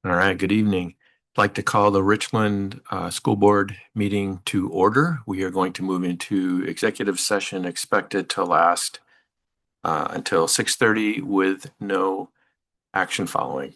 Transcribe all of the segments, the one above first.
All right, good evening. I'd like to call the Richland School Board meeting to order. We are going to move into executive session expected to last until 6:30 with no action following.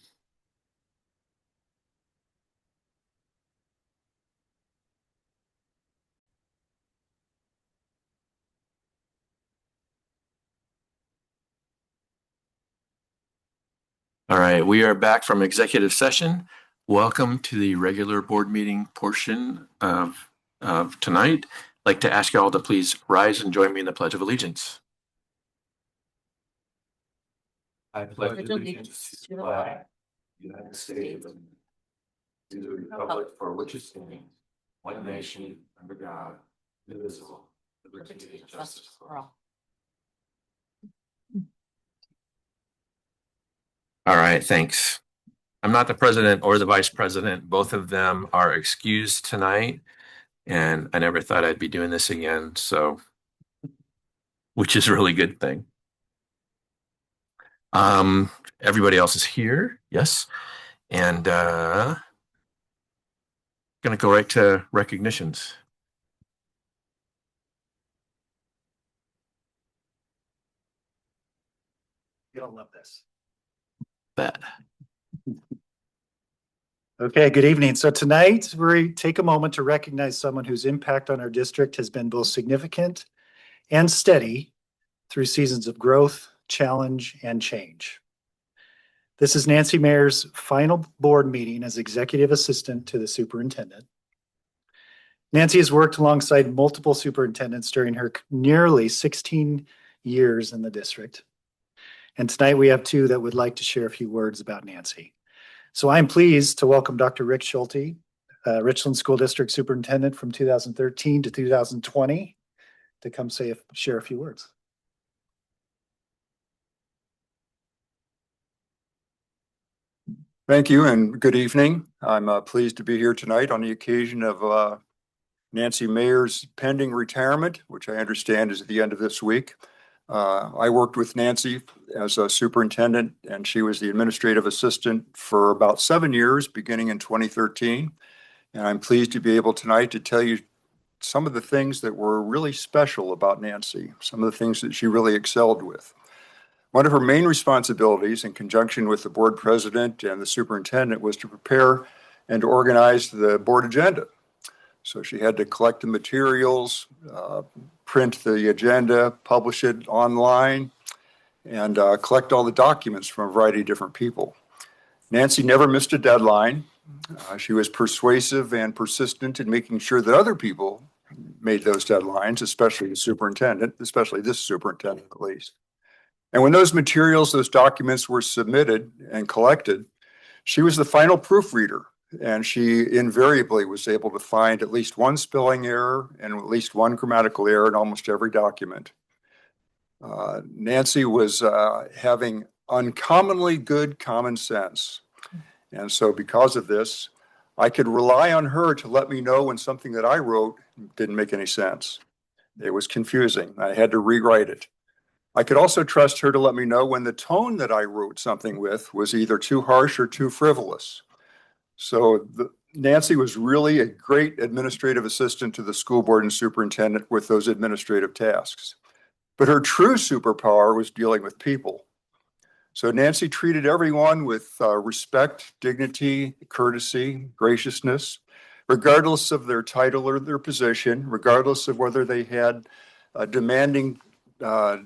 All right, we are back from executive session. Welcome to the regular board meeting portion of tonight. I'd like to ask you all to please rise and join me in the Pledge of Allegiance. I pledge allegiance to the flag of the United States of America, to the republic for which it stands, one nation, under God, indivisible, with liberty and justice for all. All right, thanks. I'm not the president or the vice president. Both of them are excused tonight, and I never thought I'd be doing this again, so, which is a really good thing. Everybody else is here, yes, and gonna go right to recognitions. You'll love this. Bet. Okay, good evening. So tonight we take a moment to recognize someone whose impact on our district has been both significant and steady through seasons of growth, challenge, and change. This is Nancy Mayer's final board meeting as executive assistant to the superintendent. Nancy has worked alongside multiple superintendents during her nearly 16 years in the district. And tonight we have two that would like to share a few words about Nancy. So I'm pleased to welcome Dr. Rick Schulte, Richland School District Superintendent from 2013 to 2020, to come share a few words. Thank you and good evening. I'm pleased to be here tonight on the occasion of Nancy Mayer's pending retirement, which I understand is at the end of this week. I worked with Nancy as a superintendent, and she was the administrative assistant for about 7 years, beginning in 2013. And I'm pleased to be able tonight to tell you some of the things that were really special about Nancy, some of the things that she really excelled with. One of her main responsibilities, in conjunction with the board president and the superintendent, was to prepare and to organize the board agenda. So she had to collect the materials, print the agenda, publish it online, and collect all the documents from a variety of different people. Nancy never missed a deadline. She was persuasive and persistent in making sure that other people made those deadlines, especially the superintendent, especially this superintendent at least. And when those materials, those documents were submitted and collected, she was the final proofreader. And she invariably was able to find at least one spelling error and at least one grammatical error in almost every document. Nancy was having uncommonly good common sense. And so because of this, I could rely on her to let me know when something that I wrote didn't make any sense. It was confusing. I had to rewrite it. I could also trust her to let me know when the tone that I wrote something with was either too harsh or too frivolous. So Nancy was really a great administrative assistant to the school board and superintendent with those administrative tasks. But her true superpower was dealing with people. So Nancy treated everyone with respect, dignity, courtesy, graciousness, regardless of their title or their position, regardless of whether they had a demanding,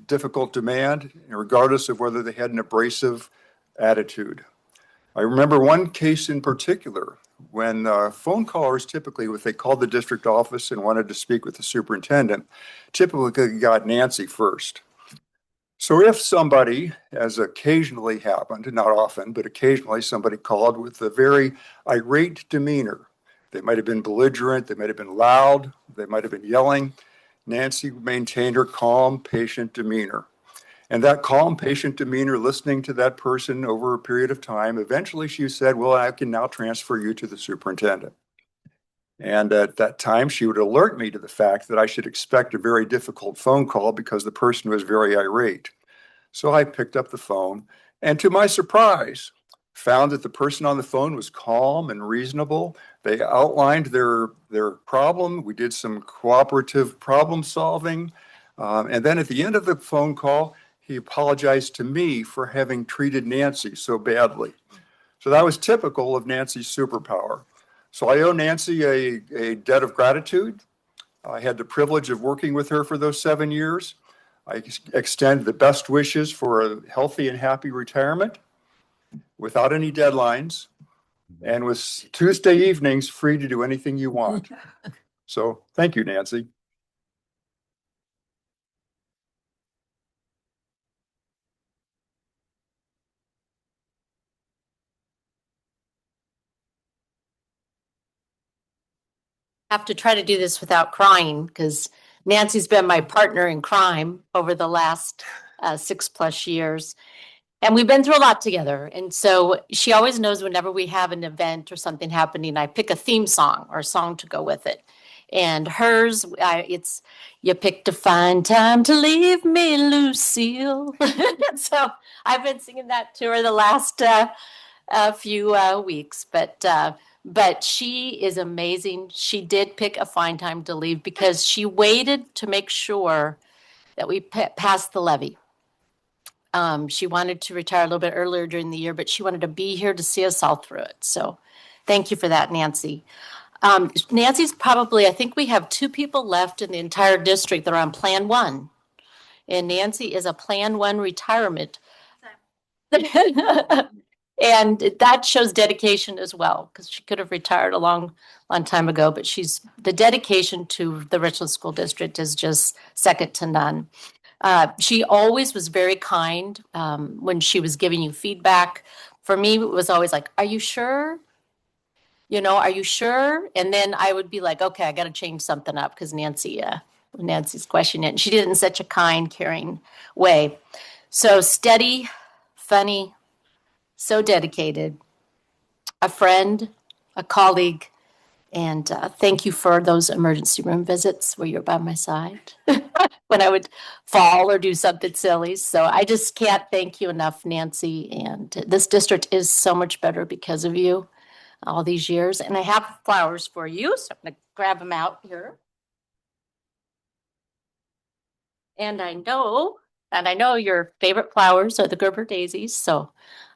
difficult demand, and regardless of whether they had an abrasive attitude. I remember one case in particular when phone callers typically, if they called the district office and wanted to speak with the superintendent, typically got Nancy first. So if somebody, as occasionally happened, not often, but occasionally somebody called with a very irate demeanor, they might have been belligerent, they might have been loud, they might have been yelling, Nancy maintained her calm, patient demeanor. And that calm, patient demeanor, listening to that person over a period of time, eventually she said, well, I can now transfer you to the superintendent. And at that time, she would alert me to the fact that I should expect a very difficult phone call because the person was very irate. So I picked up the phone, and to my surprise, found that the person on the phone was calm and reasonable. They outlined their problem. We did some cooperative problem solving. And then at the end of the phone call, he apologized to me for having treated Nancy so badly. So that was typical of Nancy's superpower. So I owe Nancy a debt of gratitude. I had the privilege of working with her for those 7 years. I extend the best wishes for a healthy and happy retirement without any deadlines and with Tuesday evenings free to do anything you want. So thank you, Nancy. Have to try to do this without crying because Nancy's been my partner in crime over the last 6+ years. And we've been through a lot together. And so she always knows whenever we have an event or something happening, I pick a theme song or a song to go with it. And hers, it's "You picked a fine time to leave me, Lucille." So I've been singing that to her the last few weeks. But she is amazing. She did pick a fine time to leave because she waited to make sure that we passed the levy. She wanted to retire a little bit earlier during the year, but she wanted to be here to see us all through it. So thank you for that, Nancy. Nancy's probably, I think we have 2 people left in the entire district that are on Plan 1. And Nancy is a Plan 1 retirement. And that shows dedication as well, because she could have retired a long time ago, but the dedication to the Richland School District is just second to none. She always was very kind when she was giving you feedback. For me, it was always like, "Are you sure? Are you sure?" And then I would be like, "Okay, I got to change something up," because Nancy's questioning it. And she did it in such a kind, caring way. So steady, funny, so dedicated, a friend, a colleague, and thank you for those emergency room visits where you're by my side when I would fall or do something silly. So I just can't thank you enough, Nancy. And this district is so much better because of you all these years. And I have flowers for you, so I'm going to grab them out here. And I know your favorite flowers are the Gerber daisies, so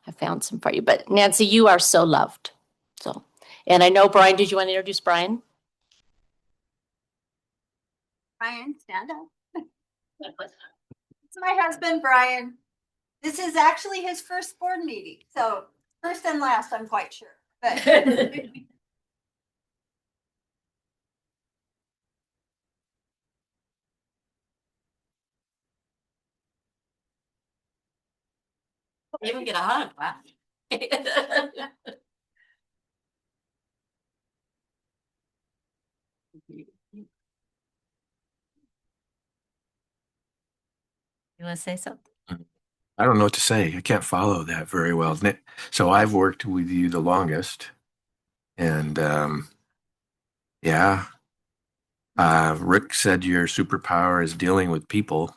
I found some for you. But Nancy, you are so loved. So, and I know Brian, did you want to introduce Brian? Brian, stand up. It's my husband, Brian. This is actually his first board meeting, so first and last, I'm quite sure. But Even get a hug. Wow. You want to say something? I don't know what to say. I can't follow that very well. So I've worked with you the longest. And yeah, Rick said your superpower is dealing with people.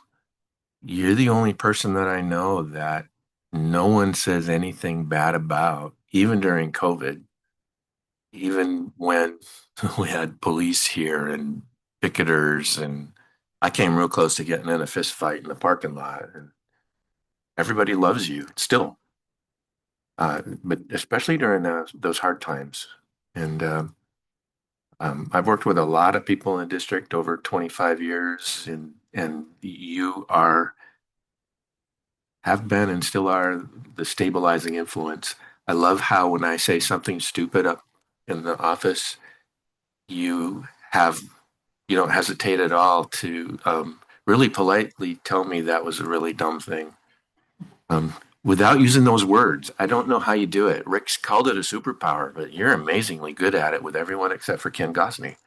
You're the only person that I know that no one says anything bad about, even during COVID, even when we had police here and picketers, and I came real close to getting in a fist fight in the parking lot. And everybody loves you still, but especially during those hard times. And I've worked with a lot of people in the district over 25 years, and you have been and still are the stabilizing influence. I love how when I say something stupid up in the office, you have you don't hesitate at all to really politely tell me that was a really dumb thing. Without using those words. I don't know how you do it. Rick's called it a superpower, but you're amazingly good at it with everyone except for Ken Gosney.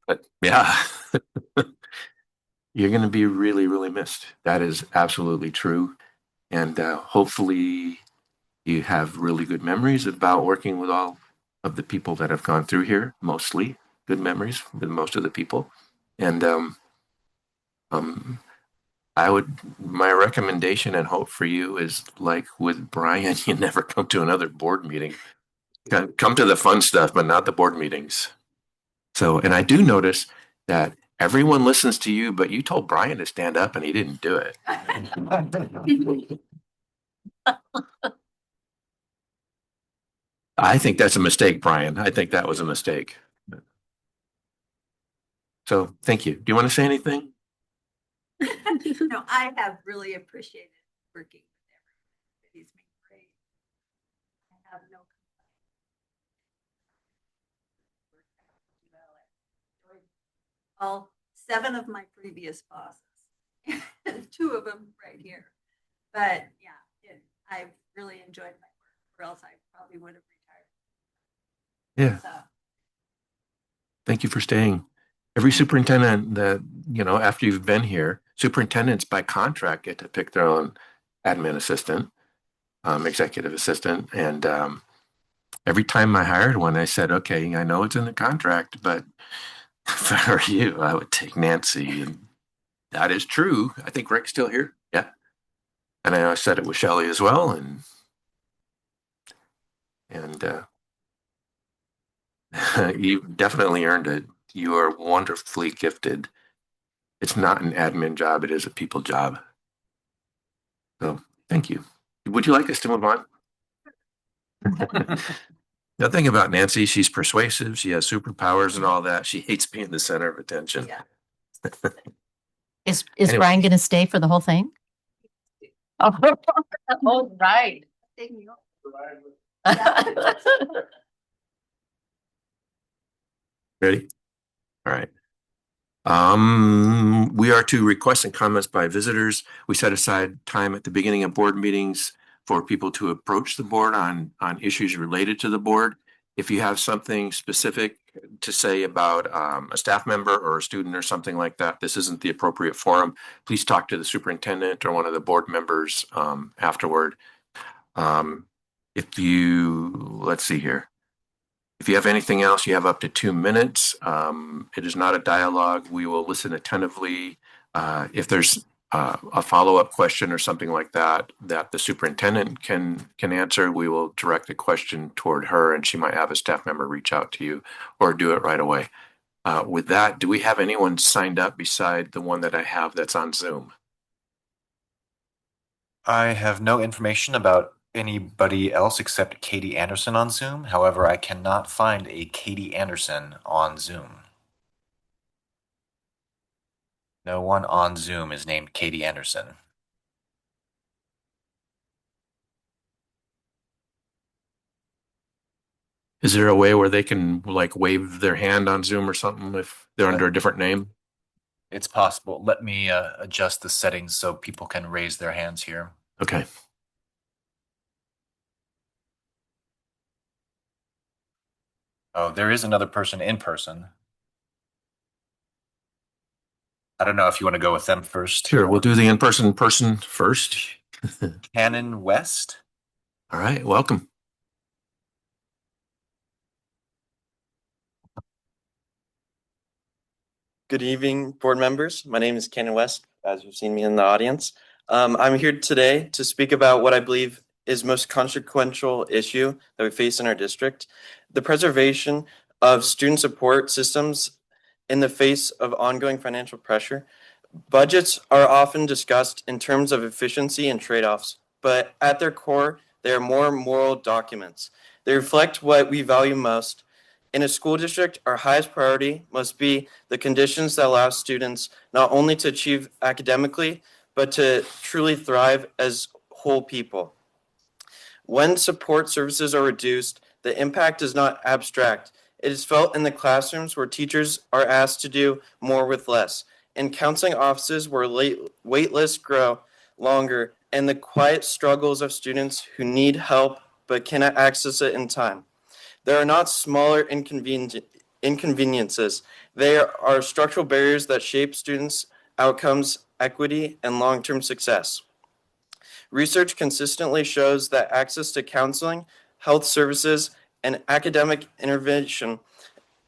But yeah, you're going to be really, really missed. That is absolutely true. And hopefully you have really good memories about working with all of the people that have gone through here, mostly good memories with most of the people. And um, My recommendation and hope for you is like with Brian, you never come to another board meeting. Come to the fun stuff, but not the board meetings. So, and I do notice that everyone listens to you, but you told Brian to stand up and he didn't do it. I think that's a mistake, Brian. I think that was a mistake. So thank you. Do you want to say anything? No, I have really appreciated working with everyone. He's been great. I have no complaints. All 7 of my previous bosses, and 2 of them right here. But yeah, I've really enjoyed my work, or else I probably would have retired. Yeah. So, Thank you for staying. Every superintendent that, after you've been here, superintendents by contract get to pick their own admin assistant, executive assistant. And every time I hired one, I said, okay, I know it's in the contract, but if I were you, I would take Nancy. And that is true. I think Rick's still here. Yeah. And I said it with Shelley as well. And you've definitely earned it. You are wonderfully gifted. It's not an admin job, it is a people job. So thank you. Would you like us to move on? The thing about Nancy, she's persuasive. She has superpowers and all that. She hates being the center of attention. yeah. Is Anyway. Brian going to stay for the whole thing? Oh, right. Take me off. Ready? All right. We are to request and comments by visitors. We set aside time at the beginning of board meetings for people to approach the board on issues related to the board. If you have something specific to say about a staff member or a student or something like that, this isn't the appropriate forum. Please talk to the superintendent or one of the board members afterward. Let's see here. If you have anything else, you have up to 2 minutes. It is not a dialogue. We will listen attentively. If there's a follow-up question or something like that the superintendent can answer, we will direct the question toward her, and she might have a staff member reach out to you or do it right away. With that, do we have anyone signed up beside the one that I have that's on Zoom? I have no information about anybody else except Katie Anderson on Zoom. However, I cannot find a Katie Anderson on Zoom. No one on Zoom is named Katie Anderson. Is there a way where they can like wave their hand on Zoom or something if they're under a different name? It's possible. Let me adjust the settings so people can raise their hands here. Okay. Oh, there is another person in person. I don't know if you want to go with them first. Sure, we'll do the in-person person first. Cannon West. All right, welcome. Good evening, board members. My name is Cannon West, as you've seen me in the audience. I'm here today to speak about what I believe is most consequential issue that we face in our district, the preservation of student support systems in the face of ongoing financial pressure. Budgets are often discussed in terms of efficiency and trade-offs, but at their core, they are more moral documents. They reflect what we value most. In a school district, our highest priority must be the conditions that allow students not only to achieve academically, but to truly thrive as whole people. When support services are reduced, the impact is not abstract. It is felt in the classrooms where teachers are asked to do more with less, in counseling offices where wait lists grow longer, and the quiet struggles of students who need help but cannot access it in time. There are not smaller inconveniences. They are structural barriers that shape students' outcomes, equity, and long-term success. Research consistently shows that access to counseling, health services, and academic intervention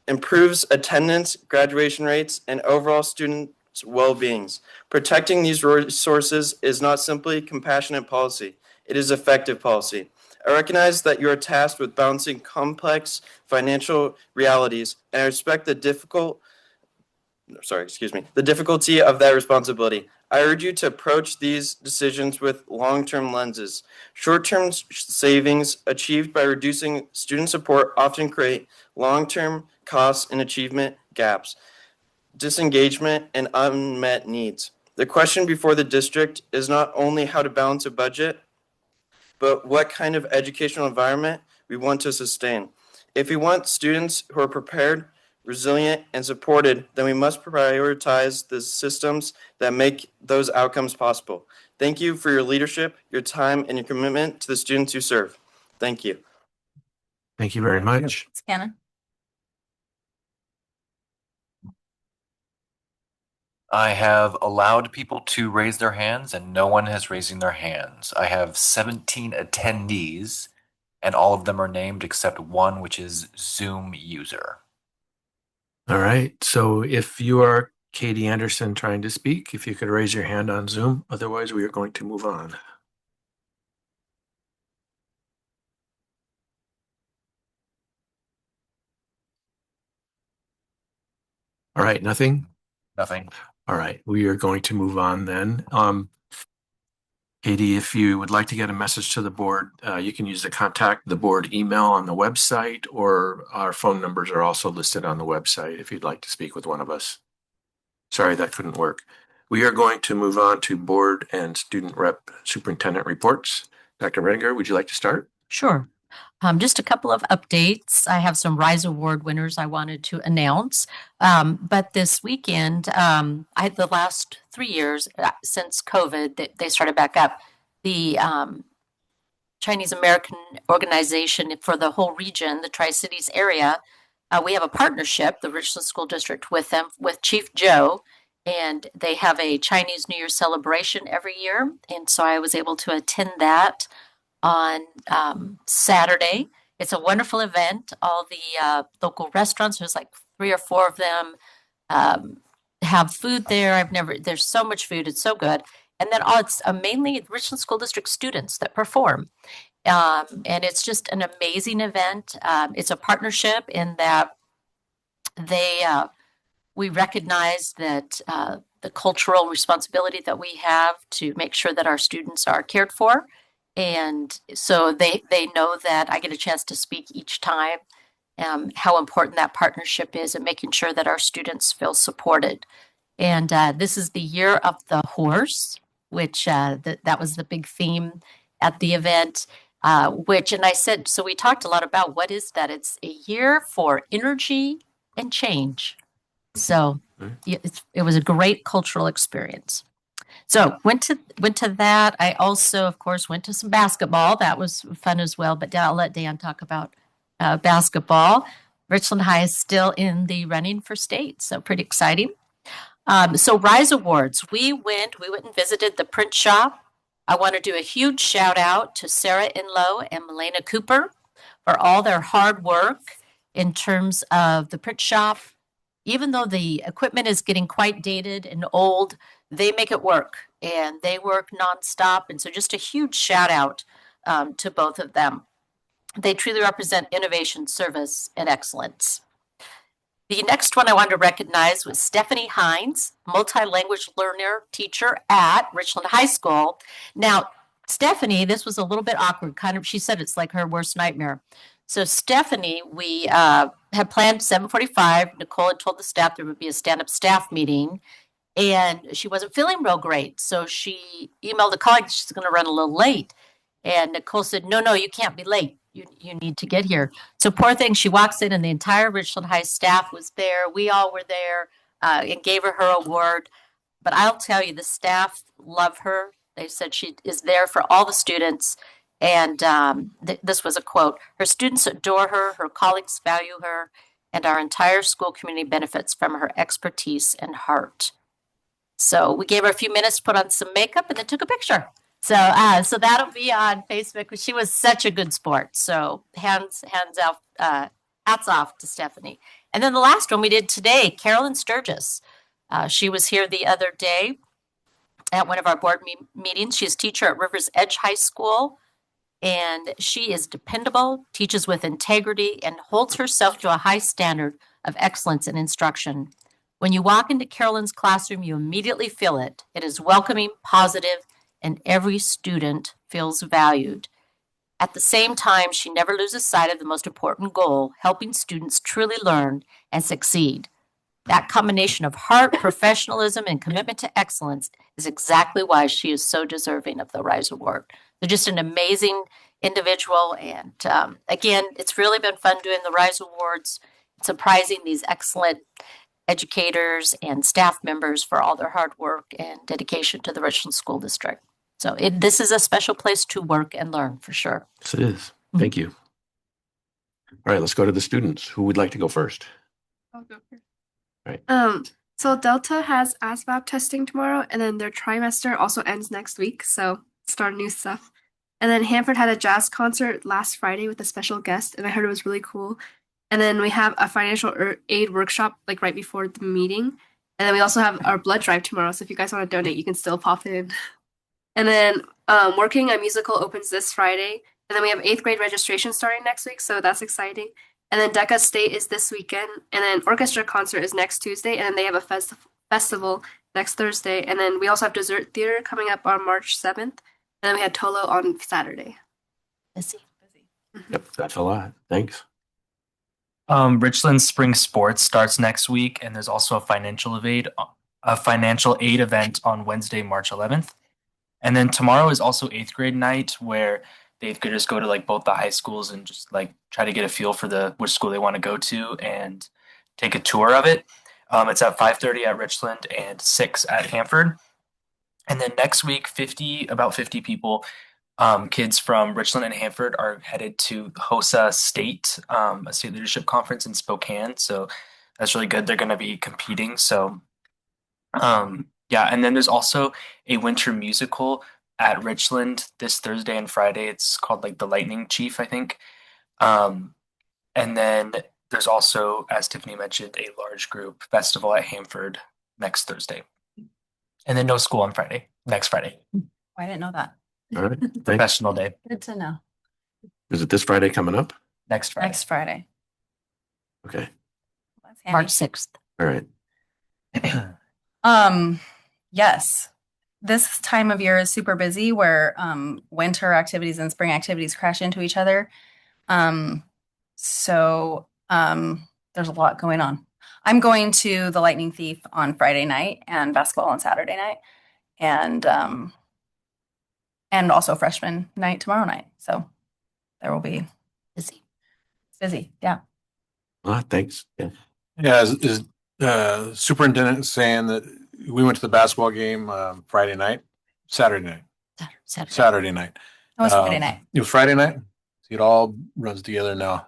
improves attendance, graduation rates, and overall student well-beings. Protecting these resources is not simply compassionate policy, it is effective policy. I recognize that you are tasked with balancing complex financial realities, and I respect the difficulty of that responsibility. I urge you to approach these decisions with long-term lenses. Short-term savings achieved by reducing student support often create long-term costs and achievement gaps, disengagement, and unmet needs. The question before the district is not only how to balance a budget, but what kind of educational environment we want to sustain. If we want students who are prepared, resilient, and supported, then we must prioritize the systems that make those outcomes possible. Thank you for your leadership, your time, and your commitment to the students you serve. Thank you. Thank you very much. Scannon. I have allowed people to raise their hands and no one has raising their hands. I have 17 attendees and all of them are named except one, which is Zoom user. All right. So if you are Katie Anderson trying to speak, if you could raise your hand on Zoom, otherwise we are going to move on. All right, nothing? Nothing. All right, we are going to move on then. Katie, if you would like to get a message to the board, you can use the contact the board email on the website, or our phone numbers are also listed on the website if you'd like to speak with one of us. Sorry, that couldn't work. We are going to move on to board and student rep superintendent reports. Dr. Redinger, would you like to start? Sure. Just a couple of updates. I have some Rise Award winners I wanted to announce. But this weekend, I had the last 3 years since COVID, they started back up. The Chinese American organization for the whole region, the Tri-Cities area, we have a partnership, the Richland School District, with them, with Chief Joe, and they have a Chinese New Year celebration every year. And so I was able to attend that on Saturday. It's a wonderful event. All the local restaurants, there's like 3 or 4 of them, have food there. There's so much food. It's so good. And then it's mainly Richland School District students that perform. And it's just an amazing event. It's a partnership in that we recognize that the cultural responsibility that we have to make sure that our students are cared for. And so they know that I get a chance to speak each time, how important that partnership is and making sure that our students feel supported. And this is the year of the horse, which that was the big theme at the event, and I said, so we talked a lot about what is that? It's a year for energy and change. So it was a great cultural experience. So went to that. I also, of course, went to some basketball. That was fun as well. But I'll let Dan talk about basketball. Richland High is still in the running for state, so pretty exciting. So Rise Awards, we went and visited the print shop. I want to do a huge shout out to Sarah Inlow and Melena Cooper for all their hard work in terms of the print shop. Even though the equipment is getting quite dated and old, they make it work and they work nonstop. And so just a huge shout out to both of them. They truly represent innovation, service, and excellence. The next one I wanted to recognize was Stephanie Hines, multi-language learner teacher at Richland High School. Now, Stephanie, this was a little bit awkward. She said it's like her worst nightmare. So Stephanie, we had planned 7:45. Nicole had told the staff there would be a stand-up staff meeting, and she wasn't feeling real great. So she emailed a colleague, she's going to run a little late. And Nicole said, no, you can't be late. You need to get here. So poor thing, she walks in and the entire Richland High staff was there. We all were there and gave her award. But I'll tell you, the staff love her. They said she is there for all the students. And this was a quote: her students adore her, her colleagues value her, and our entire school community benefits from her expertise and heart. So we gave her a few minutes to put on some makeup and then took a picture. So that'll be on Facebook. She was such a good sport. So hats off to Stephanie. And then the last one we did today, Carolyn Sturgis. She was here the other day at one of our board meetings. She's a teacher at Rivers Edge High School, and she is dependable, teaches with integrity, and holds herself to a high standard of excellence in instruction. When you walk into Carolyn's classroom, you immediately feel it. It is welcoming, positive, and every student feels valued. At the same time, she never loses sight of the most important goal, helping students truly learn and succeed. That combination of heart, professionalism, and commitment to excellence is exactly why she is so deserving of the Rise Award. They're just an amazing individual. And again, it's really been fun doing the Rise Awards, surprising these excellent educators and staff members for all their hard work and dedication to the Richland School District. So this is a special place to work and learn for sure. Yes, it is. Thank you. All right, let's go to the students. Who would like to go first? I'll go first. Right. So Delta has ASVAB testing tomorrow, and then their trimester also ends next week, so start new stuff. And then Hanford had a jazz concert last Friday with a special guest, and I heard it was really cool. And then we have a financial aid workshop like right before the meeting. And then we also have our blood drive tomorrow, so if you guys want to donate, you can still pop in. And then Working a Musical opens this Friday. And then we have 8th grade registration starting next week, so that's exciting. And then DECA State is this weekend. And then Orchestra Concert is next Tuesday. And then they have a festival next Thursday. And then we also have Dessert Theater coming up on March 7th. And then we had Tolo on Saturday. Busy. Yep, that's a lot. Thanks. Richland Spring Sports starts next week, and there's also a financial aid event on Wednesday, March 11th. And then tomorrow is also 8th grade night, where the 8th graders go to like both the high schools and just like try to get a feel for which school they want to go to and take a tour of it. It's at 5:30 at Richland and 6 at Hanford. And then next week, about 50 people, kids from Richland and Hanford are headed to HOSA State, a state leadership conference in Spokane. So that's really good. They're going to be competing. So yeah, and then there's also a winter musical at Richland this Thursday and Friday. It's called like The Lightning Chief, I think. And then there's also, as Tiffany mentioned, a large group festival at Hanford next Thursday. And then no school on next Friday. I didn't know that. All right. Thanks. Professional day. Good to know. Is it this Friday coming up? Next Friday. Next Friday. Okay. That's handy. March 6th. All right. Yes. This time of year is super busy where winter activities and spring activities crash into each other. So there's a lot going on. I'm going to the Lightning Thief on Friday night and basketball on Saturday night, and also freshman night tomorrow night. So there will be Busy. busy. Yeah. Thanks. Yeah. Yeah, superintendent saying that we went to the basketball game Saturday night. Saturday night. It was Friday night. It was Friday night. See, it all runs together now.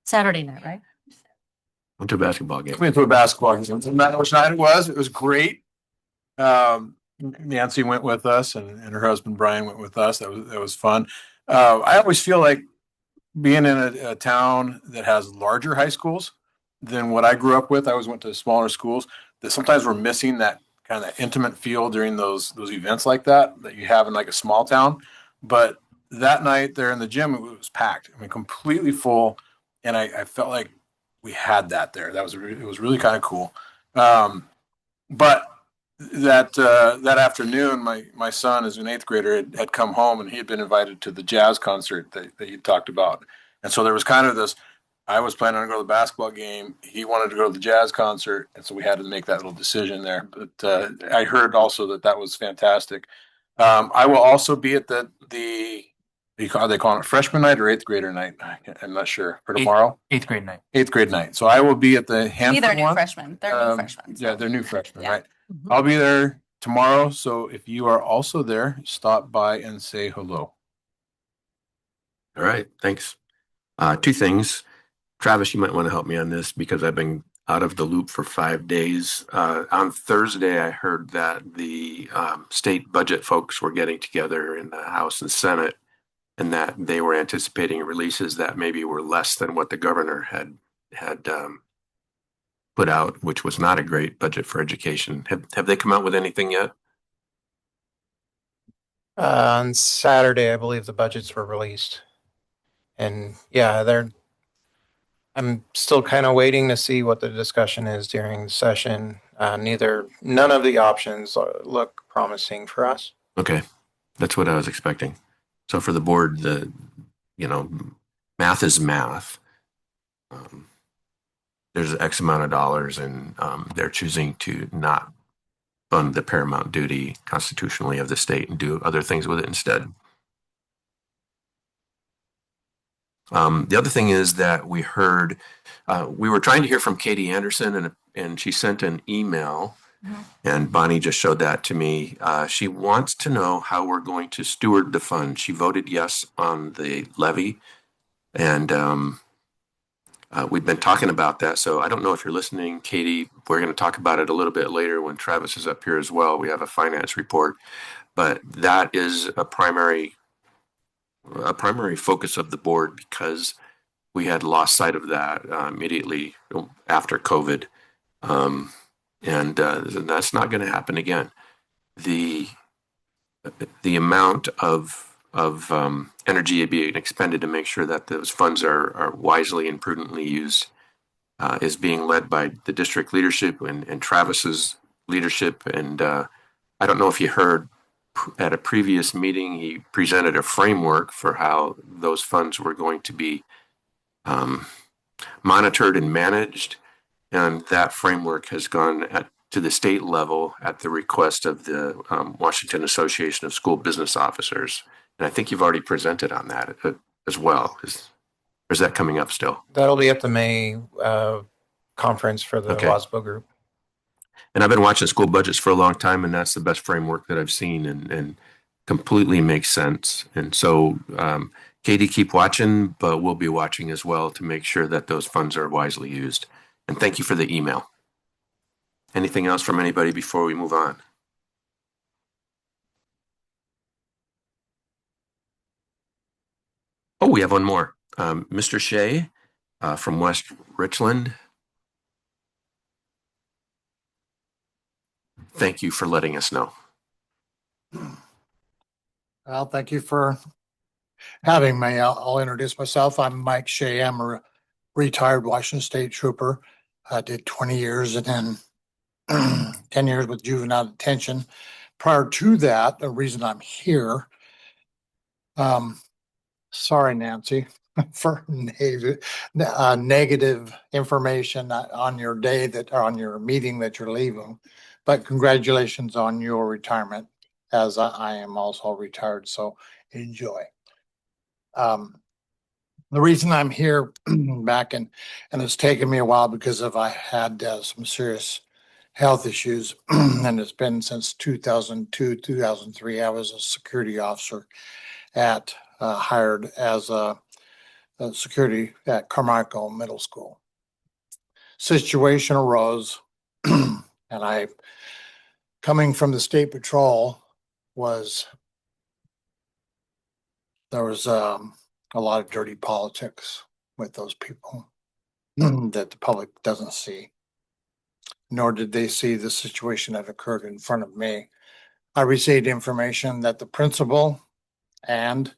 Saturday night, right? Went to a basketball game. We went to a basketball game. Doesn't matter which night it was. It was great. Nancy went with us, and her husband Brian went with us. That was fun. I always feel like being in a town that has larger high schools than what I grew up with. I always went to smaller schools. That sometimes we're missing that kind of intimate feel during those events like that you have in like a small town. But that night there in the gym, it was packed. I mean, completely full, and I felt like we had that there. It was really kind of cool. But that afternoon, my son, as an 8th grader, had come home, and he had been invited to the jazz concert that you talked about. And so there was kind of this, I was planning on going to the basketball game. He wanted to go to the jazz concert. And so we had to make that little decision there. But I heard also that was fantastic. I will also be at are they calling it freshman night or 8th grader night? I'm not sure. For tomorrow? 8th grade night. 8th grade night. So I will be at the Hanford They're new one. freshmen. They're new freshmen. Yeah, they're new freshmen, Yeah. right? I'll be there tomorrow. So if you are also there, stop by and say hello. All right. Thanks. 2 things. Travis, you might want to help me on this because I've been out of the loop for 5 days. On Thursday, I heard that the state budget folks were getting together in the House and Senate, and that they were anticipating releases that maybe were less than what the governor had put out, which was not a great budget for education. Have they come out with anything yet? On Saturday, I believe the budgets were released. And yeah, I'm still kind of waiting to see what the discussion is during the session. None of the options look promising for us. Okay, that's what I was expecting. So for the board, you know, math is math. Um, there's X amount of dollars, and they're choosing to not fund the paramount duty constitutionally of the state and do other things with it instead. The other thing is that we heard, we were trying to hear from Katie Anderson, and she sent an email, and Bonnie just showed that to me. She wants to know how we're going to steward the fund. She voted yes on the levy, and we've been talking about that. So I don't know if you're listening, Katie. We're going to talk about it a little bit later when Travis is up here as well. We have a finance report, but that is a primary focus of the board because we had lost sight of that immediately after COVID, and that's not going to happen again. The amount of energy being expended to make sure that those funds are wisely and prudently used is being led by the district leadership and Travis's leadership. And I don't know if you heard at a previous meeting, he presented a framework for how those funds were going to be monitored and managed. And that framework has gone to the state level at the request of the Washington Association of School Business Officers. And I think you've already presented on that as well. Or is that coming up still? That'll be at the May conference for the Okay. WASBO group. And I've been watching school budgets for a long time, and that's the best framework that I've seen, and completely makes sense. And so, Katie, keep watching, but we'll be watching as well to make sure that those funds are wisely used. And thank you for the email. Anything else from anybody before we move on? Oh, we have one more. Mr. Shea from West Richland. Thank you for letting us know. Well, thank you for having me. I'll introduce myself. I'm Mike Shea. I'm a retired Washington State trooper. I did 20 years and then 10 years with juvenile detention. Prior to that, the reason I'm here, sorry, Nancy, for negative information on your day on your meeting that you're leaving, but congratulations on your retirement, as I am also retired, so enjoy. The reason I'm here back and it's taken me a while because I had some serious health issues, and it's been since 2002, 2003. I was a security officer hired as a security at Carmichael Middle School. Situation arose, and coming from the state patrol, there was a lot of dirty politics with those people that the public doesn't see, nor did they see the situation that occurred in front of me. I received information that the principal and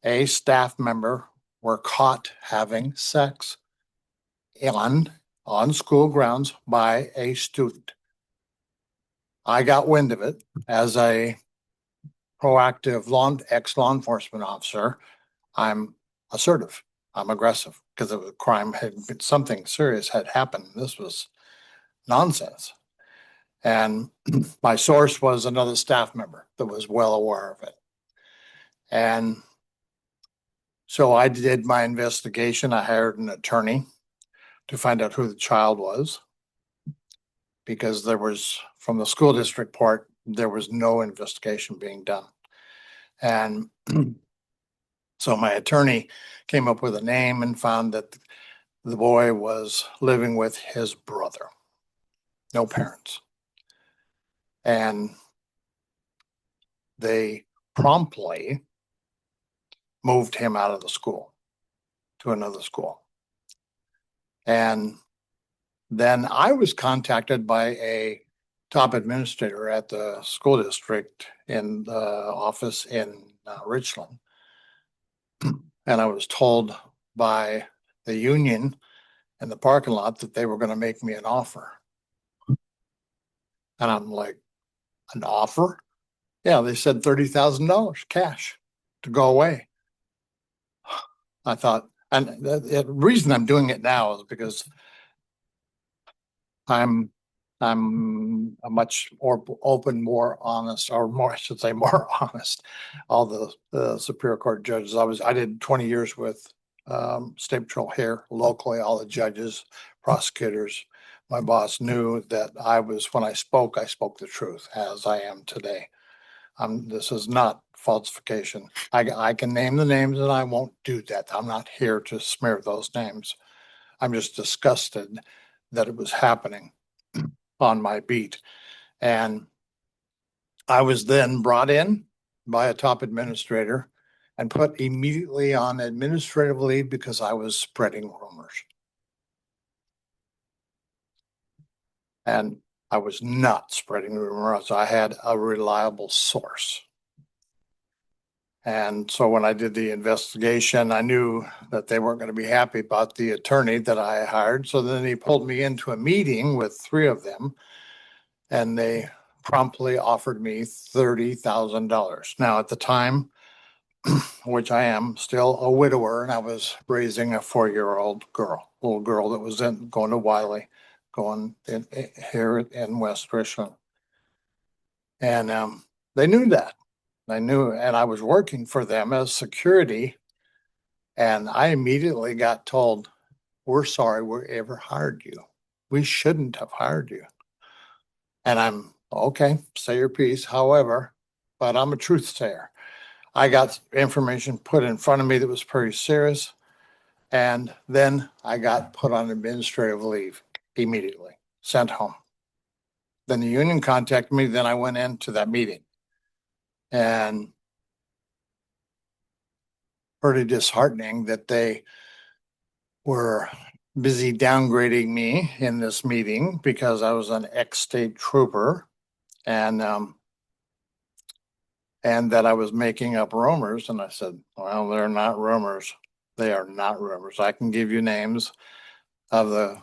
a staff member were caught having sex on school grounds by a student. I got wind of it as a proactive ex-law enforcement officer. I'm assertive. I'm aggressive because of a crime something serious had happened. This was nonsense. And my source was another staff member that was well aware of it. And so I did my investigation. I hired an attorney to find out who the child was, because from the school district part, there was no investigation being done. And so my attorney came up with a name and found that the boy was living with his brother, no parents. And they promptly moved him out of the school to another school. And then I was contacted by a top administrator at the school district in the office in Richland. And I was told by the union in the parking lot that they were going to make me an offer. And I'm like, an offer? Yeah, they said $30,000 cash to go away. I thought, and the reason I'm doing it now is because I'm a much more open, more honest, or more, I should say, more honest. All the Superior Court judges, I did 20 years with State Patrol here locally, all the judges, prosecutors. My boss knew that when I spoke the truth, as I am today. This is not falsification. I can name the names and I won't do that. I'm not here to smear those names. I'm just disgusted that it was happening on my beat. And I was then brought in by a top administrator and put immediately on administrative leave because I was spreading rumors. And I was not spreading rumors. I had a reliable source. And so when I did the investigation, I knew that they weren't going to be happy about the attorney that I hired. So then he pulled me into a meeting with three of them, and they promptly offered me $30,000. Now, at the time, which I am still a widower, and I was raising a 4-year-old little girl that was going to Wiley, here in West Richland. And they knew that. I knew, and I was working for them as security. And I immediately got told, we're sorry we ever hired you. We shouldn't have hired you. And I'm okay, say your piece. However, but I'm a truth sayer. I got information put in front of me that was pretty serious. And then I got put on administrative leave immediately, sent home. Then the union contacted me. Then I went into that meeting. And pretty disheartening that they were busy downgrading me in this meeting because I was an ex-state trooper and that I was making up rumors. And I said, well, they're not rumors. They are not rumors. I can give you names of the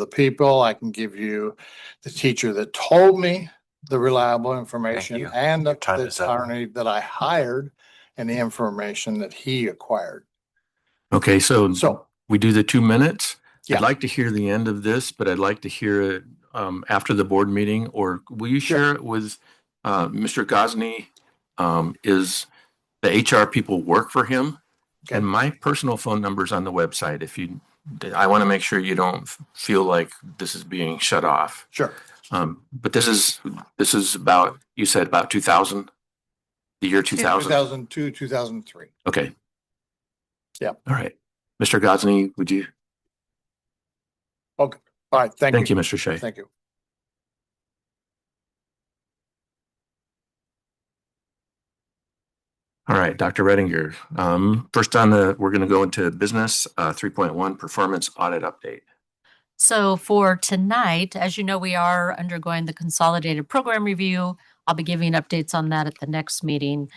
people. I can give you the teacher that told me the reliable information and the attorney that I hired and the information that he acquired. Okay, so we do the 2 minutes. Yeah. I'd like to hear the end of this, but I'd like to hear it after the board meeting, or will you share it with Mr. Gosney? Is the HR people work for him? Okay. And my personal phone number is on the website. I want to make sure you don't feel like this is being shut off. Sure. But this is about, you said about 2000, the year 2000? 2002, 2003. Okay. Yeah. All right. Mr. Gosney, would you? Okay. All right. Thank you. Thank you, Mr. Shea. Thank you. All right, Dr. Redinger. First we're going to go into business 3.1 performance audit update. So for tonight, as you know, we are undergoing the consolidated program review. I'll be giving updates on that at the next meeting.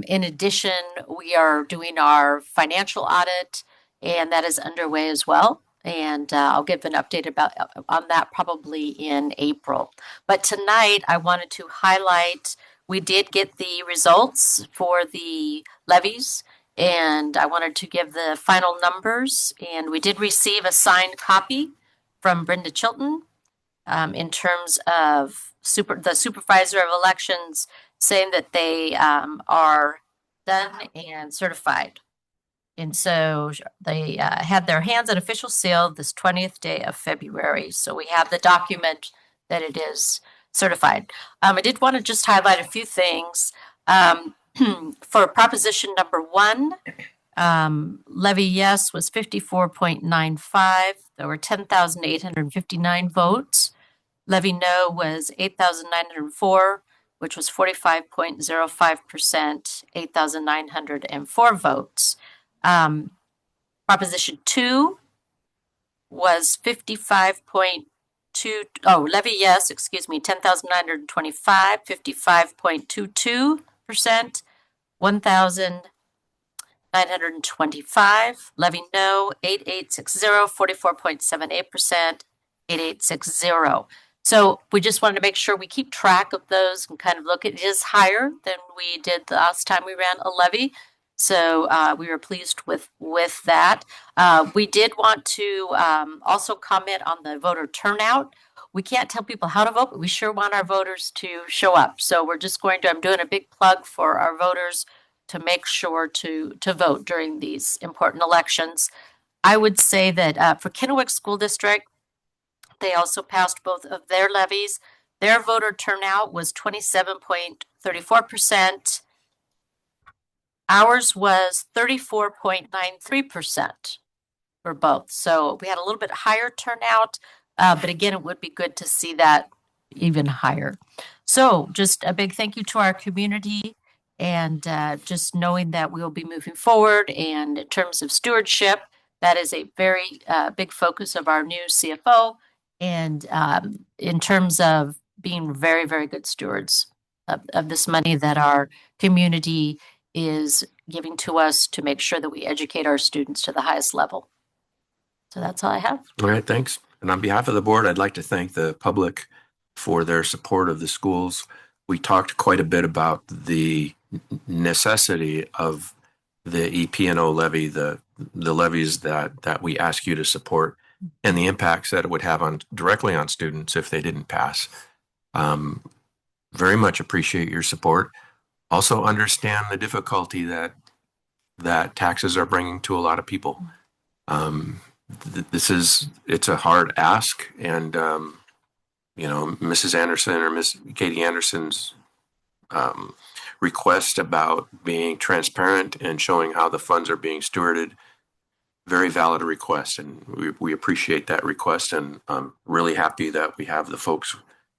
In addition, we are doing our financial audit, and that is underway as well. And I'll give an update on that probably in April. But tonight, I wanted to highlight, we did get the results for the levies, and I wanted to give the final numbers. And we did receive a signed copy from Brenda Chilton in terms of the supervisor of elections saying that they are done and certified. And so they had their hands on official seal this 20th day of February. So we have the document that it is certified. I did want to just highlight a few things. For proposition number 1, levy yes was 54.95. There were 10,859 votes. Levy no was 8,904, which was 45.05%, 8,904 votes. Proposition 2 was 55.2, levy yes, excuse me, 10,925, 55.22%, 1,925, levy no, 8860, 44.78%, 8860. So we just wanted to make sure we keep track of those and kind of look at it is higher than we did the last time we ran a levy. So we were pleased with that. We did want to also comment on the voter turnout. We can't tell people how to vote, but we sure want our voters to show up. So we're just I'm doing a big plug for our voters to make sure to vote during these important elections. I would say that for Kennewick School District, they also passed both of their levies. Their voter turnout was 27.34%. Ours was 34.93% for both. So we had a little bit higher turnout, but again, it would be good to see that even higher. So just a big thank you to our community and just knowing that we will be moving forward. And in terms of stewardship, that is a very big focus of our new CFO. And in terms of being very, very good stewards of this money that our community is giving to us to make sure that we educate our students to the highest level. So that's all I have. All right, thanks. And on behalf of the board, I'd like to thank the public for their support of the schools. We talked quite a bit about the necessity of the EP&O levy, the levies that we ask you to support, and the impacts that it would have directly on students if they didn't pass. Very much appreciate your support. Also understand the difficulty that taxes are bringing to a lot of people. It's a hard ask, and Mrs. Anderson or Miss Katie Anderson's request about being transparent and showing how the funds are being stewarded, very valid request, and we appreciate that request, and I'm really happy that we have the folks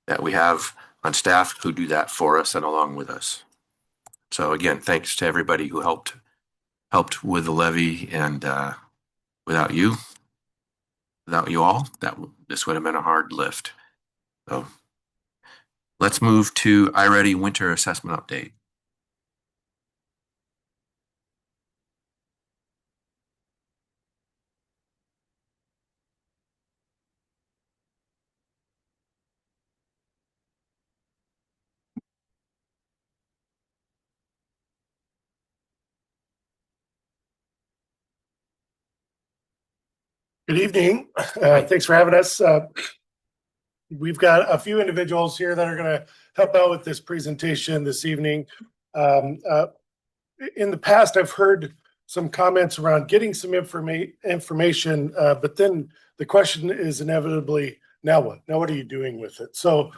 that we have on staff who do that for us and along with us. So again, thanks to everybody who helped with the levy, and without you all, this would have been a hard lift. So let's move to iReady winter assessment update. Good evening. Thanks for having us. We've got a few individuals here that are going to help out with this presentation this evening. In the past, I've heard some comments around getting some information, but then the question is inevitably, now what? Now what are you doing with it? So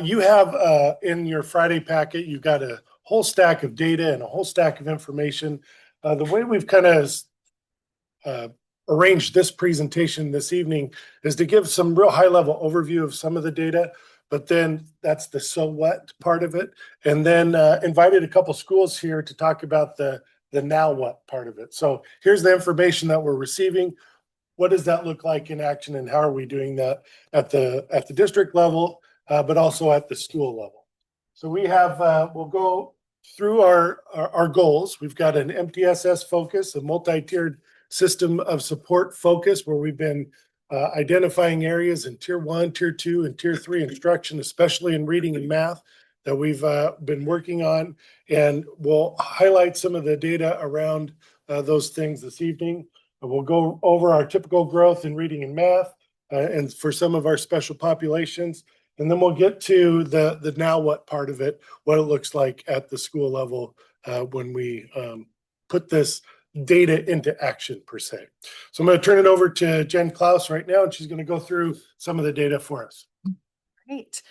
you have in your Friday packet, you've got a whole stack of data and a whole stack of information. The way we've kind of arranged this presentation this evening is to give some real high level overview of some of the data, but then that's the so what part of it. And then invited a couple schools here to talk about the now what part of it. So here's the information that we're receiving. What does that look like in action, and how are we doing that at the district level, but also at the school level? So we have, we'll go through our goals. We've got an MTSS focus, a multi-tiered system of support focus, where we've been identifying areas in tier 1, tier 2, and tier 3 instruction, especially in reading and math, that we've been working on. And we'll highlight some of the data around those things this evening. We'll go over our typical growth in reading and math and for some of our special populations. And then we'll get to the now what part of it, what it looks like at the school level when we put this data into action per se. So I'm going to turn it over to Jen Klaus right now, and she's going to go through some of the data for us. Great.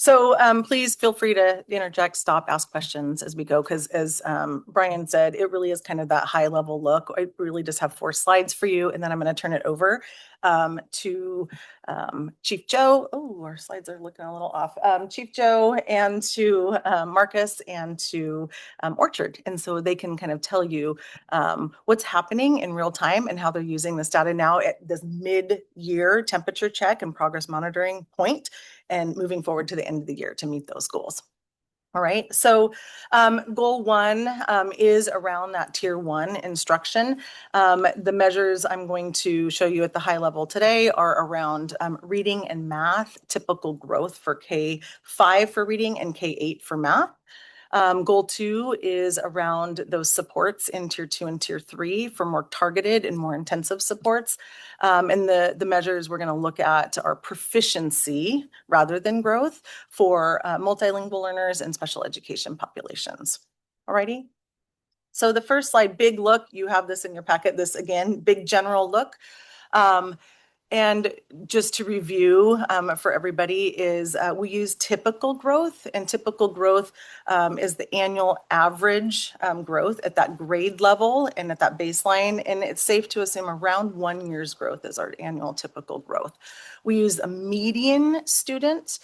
So please feel free to interject, stop, ask questions as we go, because as Brian said, it really is kind of that high level look. I really just have 4 slides for you, and then I'm going to turn it over to Chief Joe. Oh, our slides are looking a little off. Chief Joe and to Marcus and to Orchard. And so they can kind of tell you what's happening in real time and how they're using this data now at this mid-year temperature check and progress monitoring point, and moving forward to the end of the year to meet those goals. All right, so goal 1 is around that tier 1 instruction. The measures I'm going to show you at the high level today are around reading and math, typical growth for K5 for reading and K8 for math. Goal 2 is around those supports in tier 2 and tier 3 for more targeted and more intensive supports. And the measures we're going to look at are proficiency rather than growth for multilingual learners and special education populations. Alrighty. So the first slide, big look, you have this in your packet. This again, big general look. And just to review for everybody is we use typical growth, and typical growth is the annual average growth at that grade level and at that baseline. And it's safe to assume around 1 year's growth is our annual typical growth. We use a median student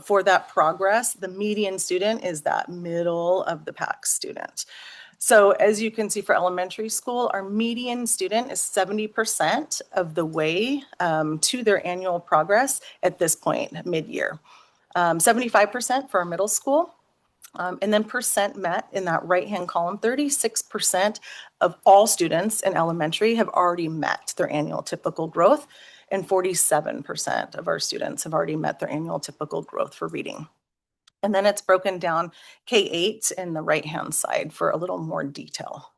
for that progress. The median student is that middle of the pack student. So as you can see for elementary school, our median student is 70% of the way to their annual progress at this point, mid-year. 75% for our middle school. And then percent met in that right-hand column, 36% of all students in elementary have already met their annual typical growth, and 47% of our students have already met their annual typical growth for reading. And then it's broken down K8 in the right-hand side for a little more detail.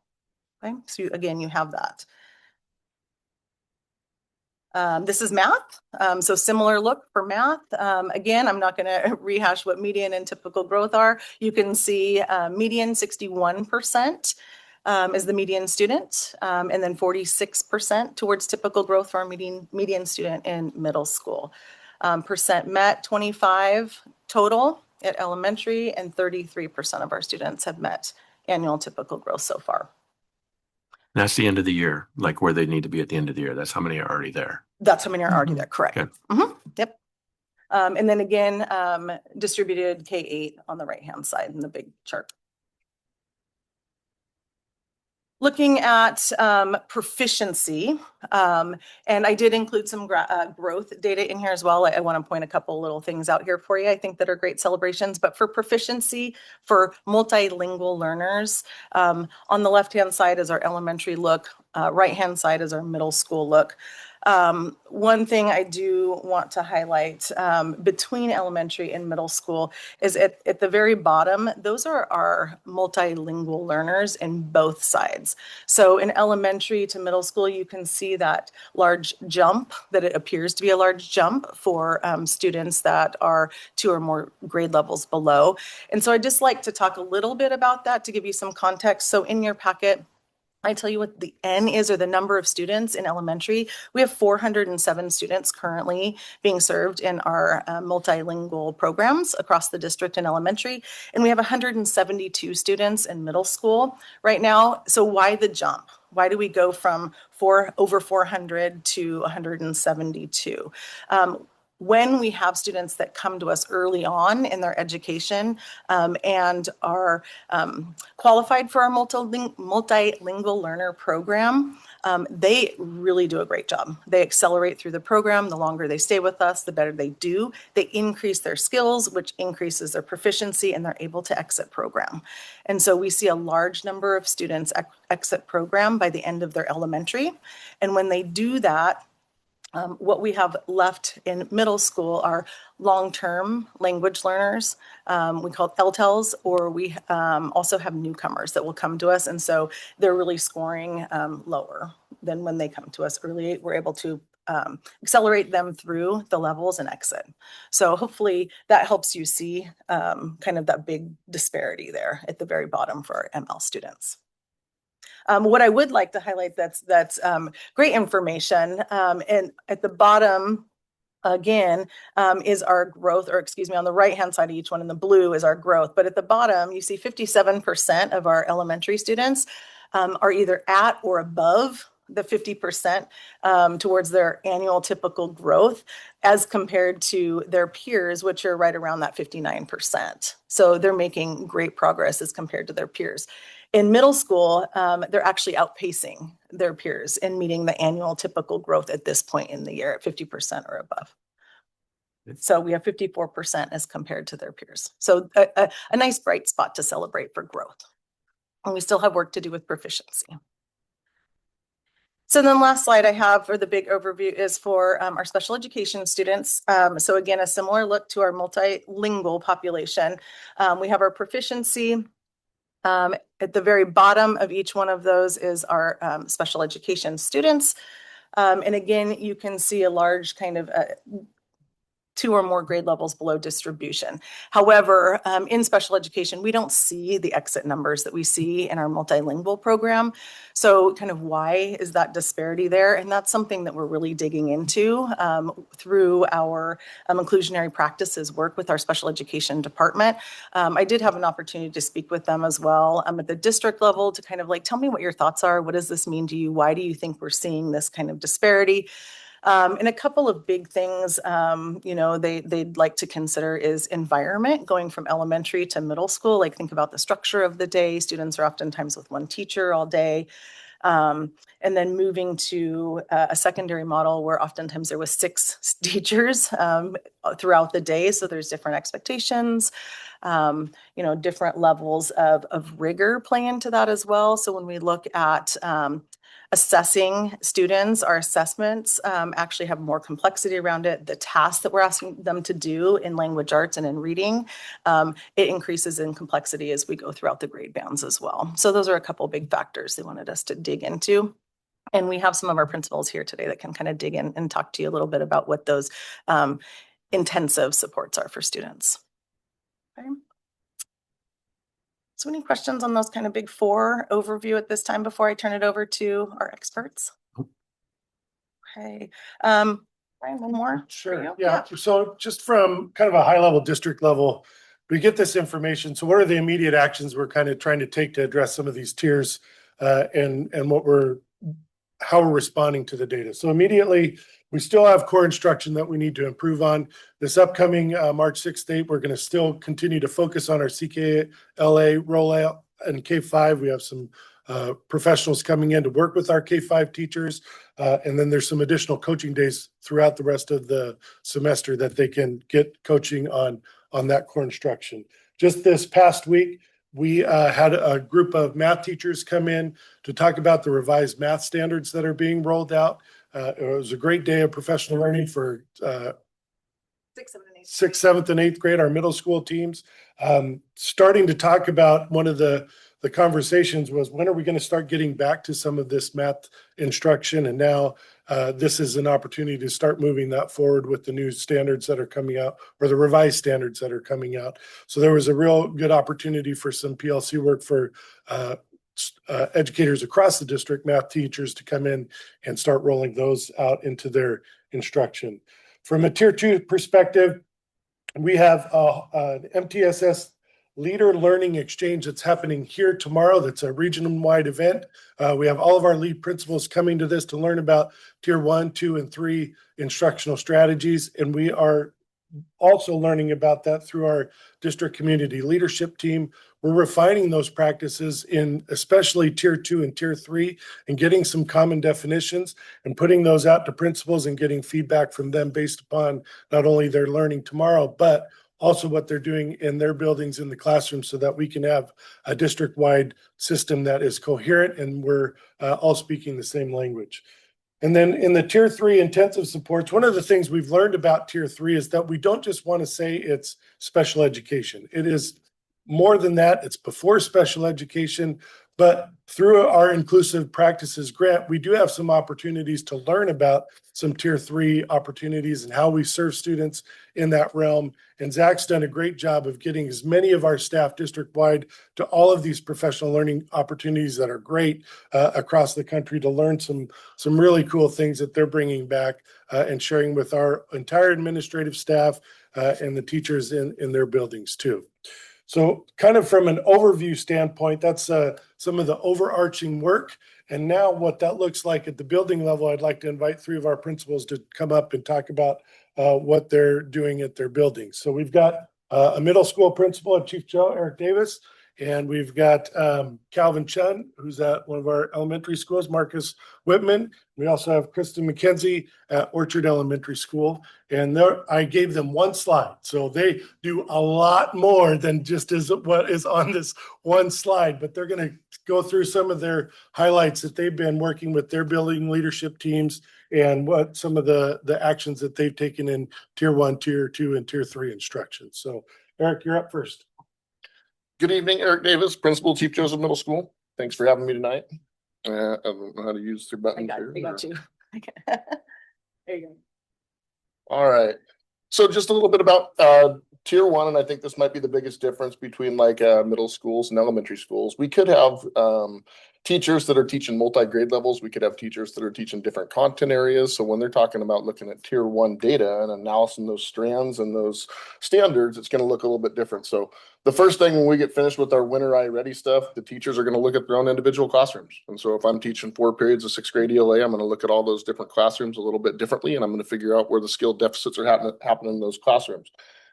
Okay, so again, you have that. This is math, so similar look for math. Again, I'm not going to rehash what median and typical growth are. You can see median 61% is the median student, and then 46% towards typical growth for our median student in middle school. Percent met, 25 total at elementary, and 33% of our students have met annual typical growth so far. That's the end of the year, like where they need to be at the end of the year. That's how many are already there. That's how many are already there, correct. Okay. Yep. And then again, distributed K8 on the right-hand side in the big chart. Looking at proficiency, and I did include some growth data in here as well. I want to point a couple little things out here for you, I think, that are great celebrations. But for proficiency for multilingual learners, on the left-hand side is our elementary look, right-hand side is our middle school look. One thing I do want to highlight between elementary and middle school is at the very bottom, those are our multilingual learners in both sides. So in elementary to middle school, you can see that large jump, that it appears to be a large jump for students that are 2 or more grade levels below. And so I'd just like to talk a little bit about that to give you some context. So in your packet, I tell you what the N is, or the number of students in elementary. We have 407 students currently being served in our multilingual programs across the district in elementary. And we have 172 students in middle school right now. So why the jump? Why do we go from over 400 to 172? When we have students that come to us early on in their education and are qualified for our multilingual learner program, they really do a great job. They accelerate through the program. The longer they stay with us, the better they do. They increase their skills, which increases their proficiency, and they're able to exit program. And so we see a large number of students exit program by the end of their elementary. And when they do that, what we have left in middle school are long-term language learners. We call it LTELs, or we also have newcomers that will come to us. And so they're really scoring lower than when they come to us early. We're able to accelerate them through the levels and exit. So hopefully that helps you see kind of that big disparity there at the very bottom for our ML students. What I would like to highlight that's great information, and at the bottom again, is our growth, or excuse me, on the right-hand side of each one in the blue is our growth. But at the bottom, you see 57% of our elementary students are either at or above the 50% towards their annual typical growth as compared to their peers, which are right around that 59%. So they're making great progress as compared to their peers. In middle school, they're actually outpacing their peers in meeting the annual typical growth at this point in the year at 50% or above. So we have 54% as compared to their peers. So a nice bright spot to celebrate for growth. And we still have work to do with proficiency. So then last slide I have for the big overview is for our special education students. So again, a similar look to our multilingual population. We have our proficiency. At the very bottom of each one of those is our special education students. And again, you can see a large kind of 2 or more grade levels below distribution. However, in special education, we don't see the exit numbers that we see in our multilingual program. So kind of why is that disparity there? And that's something that we're really digging into through our inclusionary practices work with our special education department. I did have an opportunity to speak with them as well at the district level to kind of like, tell me what your thoughts are. What does this mean to you? Why do you think we're seeing this kind of disparity? And a couple of big things, they'd like to consider is environment, going from elementary to middle school. Like think about the structure of the day. Students are oftentimes with one teacher all day. And then moving to a secondary model where oftentimes there was 6 teachers throughout the day. So there's different expectations, different levels of rigor play into that as well. So when we look at assessing students, our assessments actually have more complexity around it. The tasks that we're asking them to do in language arts and in reading, it increases in complexity as we go throughout the grade bands as well. So those are a couple big factors they wanted us to dig into. And we have some of our principals here today that can kind of dig in and talk to you a little bit about what those intensive supports are for students. Okay. So any questions on those kind of big 4 overview at this time before I turn it over to our experts? Okay. Brian, one more? Sure. Yeah. So just from kind of a high level, district level, we get this information. So what are the immediate actions we're kind of trying to take to address some of these tiers and how we're responding to the data? So immediately, we still have core instruction that we need to improve on. This upcoming March 6th date, we're going to still continue to focus on our CKLA rollout and K-5. We have some professionals coming in to work with our K-5 teachers. And then there's some additional coaching days throughout the rest of the semester that they can get coaching on that core instruction. Just this past week, we had a group of math teachers come in to talk about the revised math standards that are being rolled out. It was a great day of professional learning for 6th, 7th, and 8th grade, our middle school teams. Starting to talk about one of the conversations was, when are we going to start getting back to some of this math instruction? And now this is an opportunity to start moving that forward with the new standards that are coming out, or the revised standards that are coming out. So there was a real good opportunity for some PLC work for educators across the district, math teachers, to come in and start rolling those out into their instruction. From a tier 2 perspective, we have an MTSS Leader Learning Exchange that's happening here tomorrow. That's a region-wide event. We have all of our lead principals coming to this to learn about tier 1, 2, and 3 instructional strategies. And we are also learning about that through our district community leadership team. We're refining those practices in especially tier 2 and tier 3 and getting some common definitions and putting those out to principals and getting feedback from them based upon not only their learning tomorrow, but also what they're doing in their buildings in the classroom, so that we can have a district-wide system that is coherent and we're all speaking the same language. And then in the tier 3 intensive supports, one of the things we've learned about tier 3 is that we don't just want to say it's special education. It is more than that. It's before special education. But through our Inclusive Practices grant, we do have some opportunities to learn about some tier 3 opportunities and how we serve students in that realm. And Zach's done a great job of getting as many of our staff district-wide to all of these professional learning opportunities that are great across the country to learn some really cool things that they're bringing back and sharing with our entire administrative staff and the teachers in their buildings too. So kind of from an overview standpoint, that's some of the overarching work. And now what that looks like at the building level, I'd like to invite 3 of our principals to come up and talk about what they're doing at their buildings. So we've got a middle school principal at Chief Joe, Eric Davis, and we've got Calvin Chun, who's at one of our elementary schools, Marcus Whitman. We also have Kristen McKenzie at Orchard Elementary School. And I gave them one slide. So they do a lot more than just as what is on this one slide, but they're going to go through some of their highlights that they've been working with their building leadership teams and what some of the actions that they've taken in tier 1, tier 2, and tier 3 instruction. So Eric, you're up first. Good evening, Eric Davis, Principal, Chief Joseph Middle School. Thanks for having me tonight. I don't know how to use the buttons here. I got you. There you go. All right. So just a little bit about tier 1, and I think this might be the biggest difference between like middle schools and elementary schools. We could have teachers that are teaching multi-grade levels. We could have teachers that are teaching different content areas. So when they're talking about looking at tier 1 data and analyzing those strands and those standards, it's going to look a little bit different. So the first thing when we get finished with our Winter Eye Ready stuff, the teachers are going to look at their own individual classrooms. And so if I'm teaching 4 periods of 6th grade ELA, I'm going to look at all those different classrooms a little bit differently, and I'm going to figure out where the skill deficits are happening in those classrooms.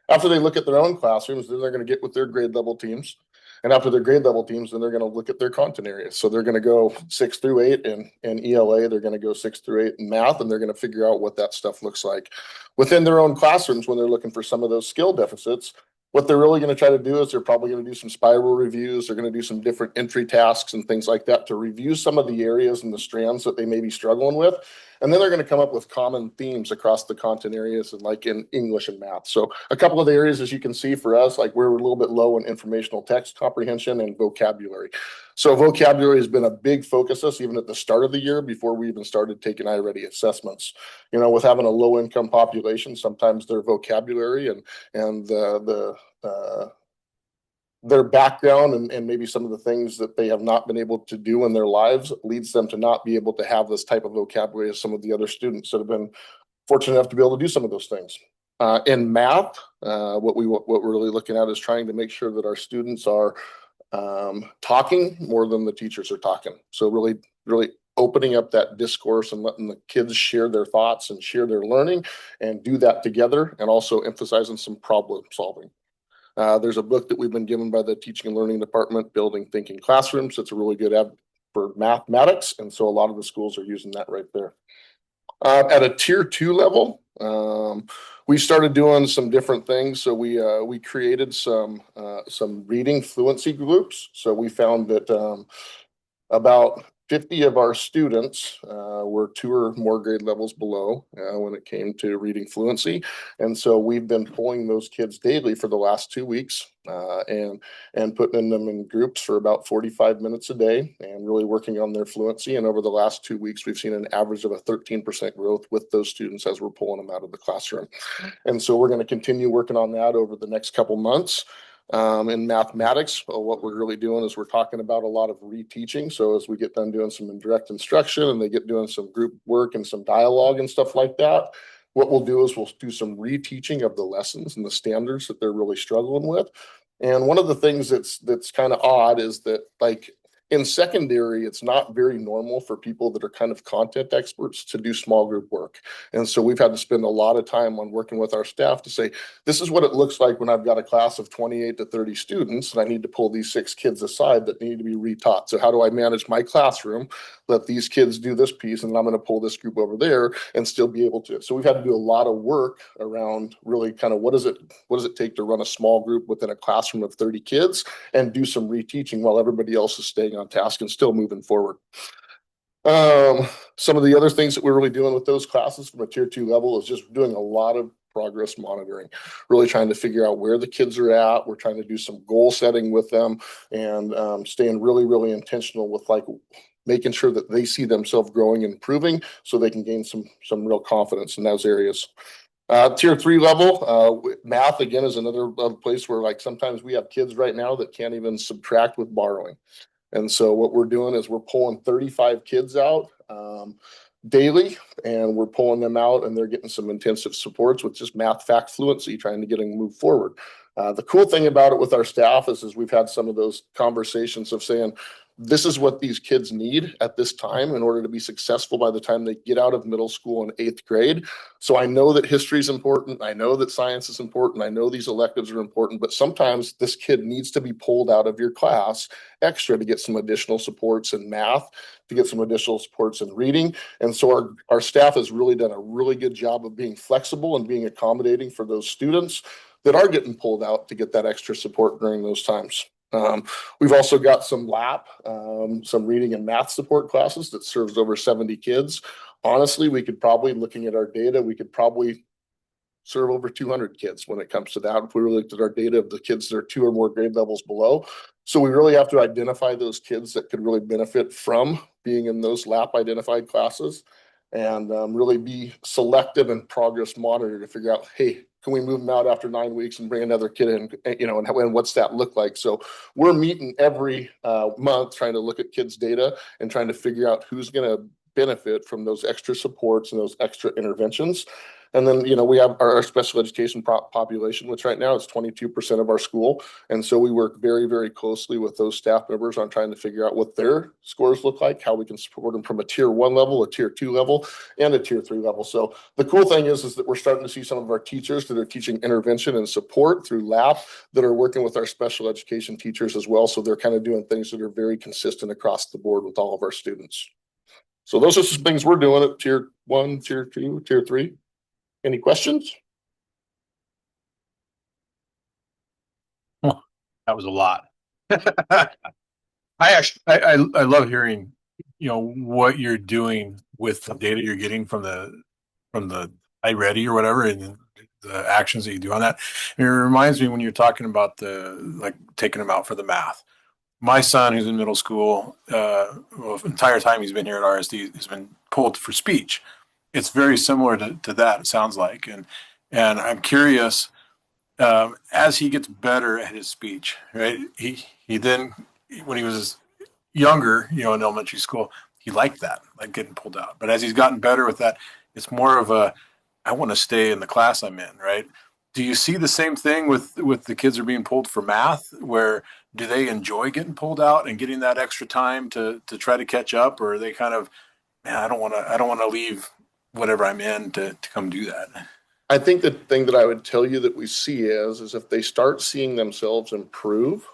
After they look at their own classrooms, then they're going to get with their grade level teams. And after their grade level teams, then they're going to look at their content areas. So they're going to go 6 through 8 in ELA. They're going to go 6 through 8 in math, and they're going to figure out what that stuff looks like within their own classrooms when they're looking for some of those skill deficits. What they're really going to try to do is they're probably going to do some spiral reviews. They're going to do some different entry tasks and things like that to review some of the areas and the strands that they may be struggling with. And then they're going to come up with common themes across the content areas and like in English and math. So a couple of the areas, as you can see for us, like we're a little bit low in informational text comprehension and vocabulary. So vocabulary has been a big focus us even at the start of the year before we even started taking iReady assessments. You know, with having a low income population, sometimes their vocabulary and their background and maybe some of the things that they have not been able to do in their lives leads them to not be able to have this type of vocabulary as some of the other students that have been fortunate enough to be able to do some of those things. In math, what we're really looking at is trying to make sure that our students are talking more than the teachers are talking. So really opening up that discourse and letting the kids share their thoughts and share their learning and do that together, and also emphasizing some problem solving. There's a book that we've been given by the Teaching and Learning Department, Building Thinking Classrooms. It's a really good app for mathematics, and so a lot of the schools are using that right there. At a tier 2 level, we started doing some different things. So we created some reading fluency groups. So we found that about 50 of our students were 2 or more grade levels below when it came to reading fluency. And so we've been pulling those kids daily for the last 2 weeks and putting them in groups for about 45 minutes a day and really working on their fluency. And over the last 2 weeks, we've seen an average of a 13% growth with those students as we're pulling them out of the classroom. And so we're going to continue working on that over the next couple months. In mathematics, what we're really doing is we're talking about a lot of reteaching. So as we get done doing some indirect instruction and they get doing some group work and some dialogue and stuff like that, what we'll do is we'll do some reteaching of the lessons and the standards that they're really struggling with. And one of the things that's kind of odd is that, like, in secondary, it's not very normal for people that are kind of content experts to do small group work. And so we've had to spend a lot of time on working with our staff to say, this is what it looks like when I've got a class of 28 to 30 students and I need to pull these 6 kids aside that need to be retaught. So how do I manage my classroom, let these kids do this piece, and I'm going to pull this group over there and still be able to. So we've had to do a lot of work around really kind of what does it take to run a small group within a classroom of 30 kids and do some reteaching while everybody else is staying on task and still moving forward. Some of the other things that we're really doing with those classes from a tier 2 level is just doing a lot of progress monitoring, really trying to figure out where the kids are at. We're trying to do some goal setting with them and staying really, really intentional with like making sure that they see themselves growing and improving so they can gain some real confidence in those areas. Tier 3 level, math again is another place where like sometimes we have kids right now that can't even subtract with borrowing. And so what we're doing is we're pulling 35 kids out daily, and we're pulling them out and they're getting some intensive supports with just math fact fluency, trying to get them move forward. The cool thing about it with our staff is we've had some of those conversations of saying, this is what these kids need at this time in order to be successful by the time they get out of middle school in 8th grade. So I know that history is important. I know that science is important. I know these electives are important, but sometimes this kid needs to be pulled out of your class extra to get some additional supports in math, to get some additional supports in reading. And so our staff has really done a really good job of being flexible and being accommodating for those students that are getting pulled out to get that extra support during those times. We've also got some LAP, some reading and math support classes that serves over 70 kids. Honestly, we could probably, looking at our data, we could probably serve over 200 kids when it comes to that. If we looked at our data of the kids that are 2 or more grade levels below. So we really have to identify those kids that could really benefit from being in those LAP identified classes and really be selective and progress monitor to figure out, hey, can we move them out after 9 weeks and bring another kid in, and what's that look like? So we're meeting every month trying to look at kids' data and trying to figure out who's going to benefit from those extra supports and those extra interventions. And then, we have our special education population, which right now is 22% of our school. And so we work very, very closely with those staff members on trying to figure out what their scores look like, how we can support them from a tier 1 level, a tier 2 level, and a tier 3 level. So the cool thing is that we're starting to see some of our teachers that are teaching intervention and support through LAP that are working with our special education teachers as well. So they're kind of doing things that are very consistent across the board with all of our students. So those are some things we're doing at tier 1, tier 2, tier 3. Any questions? That was a lot. I love hearing, what you're doing with the data you're getting from the iReady or whatever, and the actions that you do on that. And it reminds me when you're talking about taking them out for the math. My son, who's in middle school, the entire time he's been here at RSD, has been pulled for speech. It's very similar to that, it sounds like. And I'm curious, as he gets better at his speech, right? He then, when he was younger, in elementary school, he liked that, like getting pulled out. But as he's gotten better with that, it's more of I want to stay in the class I'm in, right? Do you see the same thing with the kids who are being pulled for math, where do they enjoy getting pulled out and getting that extra time to try to catch up, or are they kind of, man, I don't want to leave whatever I'm in to come do that? I think the thing that I would tell you that we see is if they start seeing themselves improve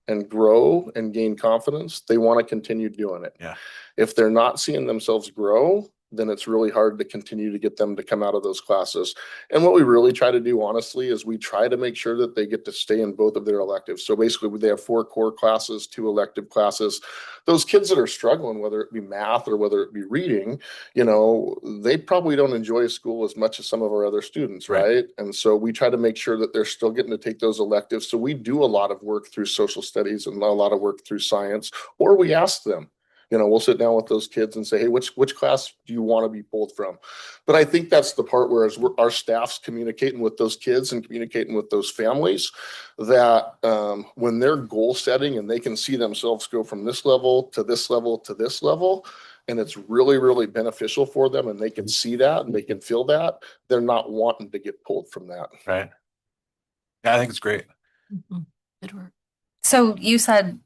and grow and gain confidence, they want to continue doing it. Yeah. If they're not seeing themselves grow, then it's really hard to continue to get them to come out of those classes. And what we really try to do, honestly, is we try to make sure that they get to stay in both of their electives. So basically, they have 4 core classes, 2 elective classes. Those kids that are struggling, whether it be math or whether it be reading, they probably don't enjoy school as much as some of our other students, right? And so we try to make sure that they're still getting to take those electives. So we do a lot of work through social studies and a lot of work through science, or we ask them. We'll sit down with those kids and say, hey, which class do you want to be pulled from? But I think that's the part where as our staff's communicating with those kids and communicating with those families, that when they're goal setting and they can see themselves go from this level to this level to this level, and it's really, really beneficial for them and they can see that and they can feel that, they're not wanting to get pulled from that. Right. Yeah, I think it's great. Good work. So you said,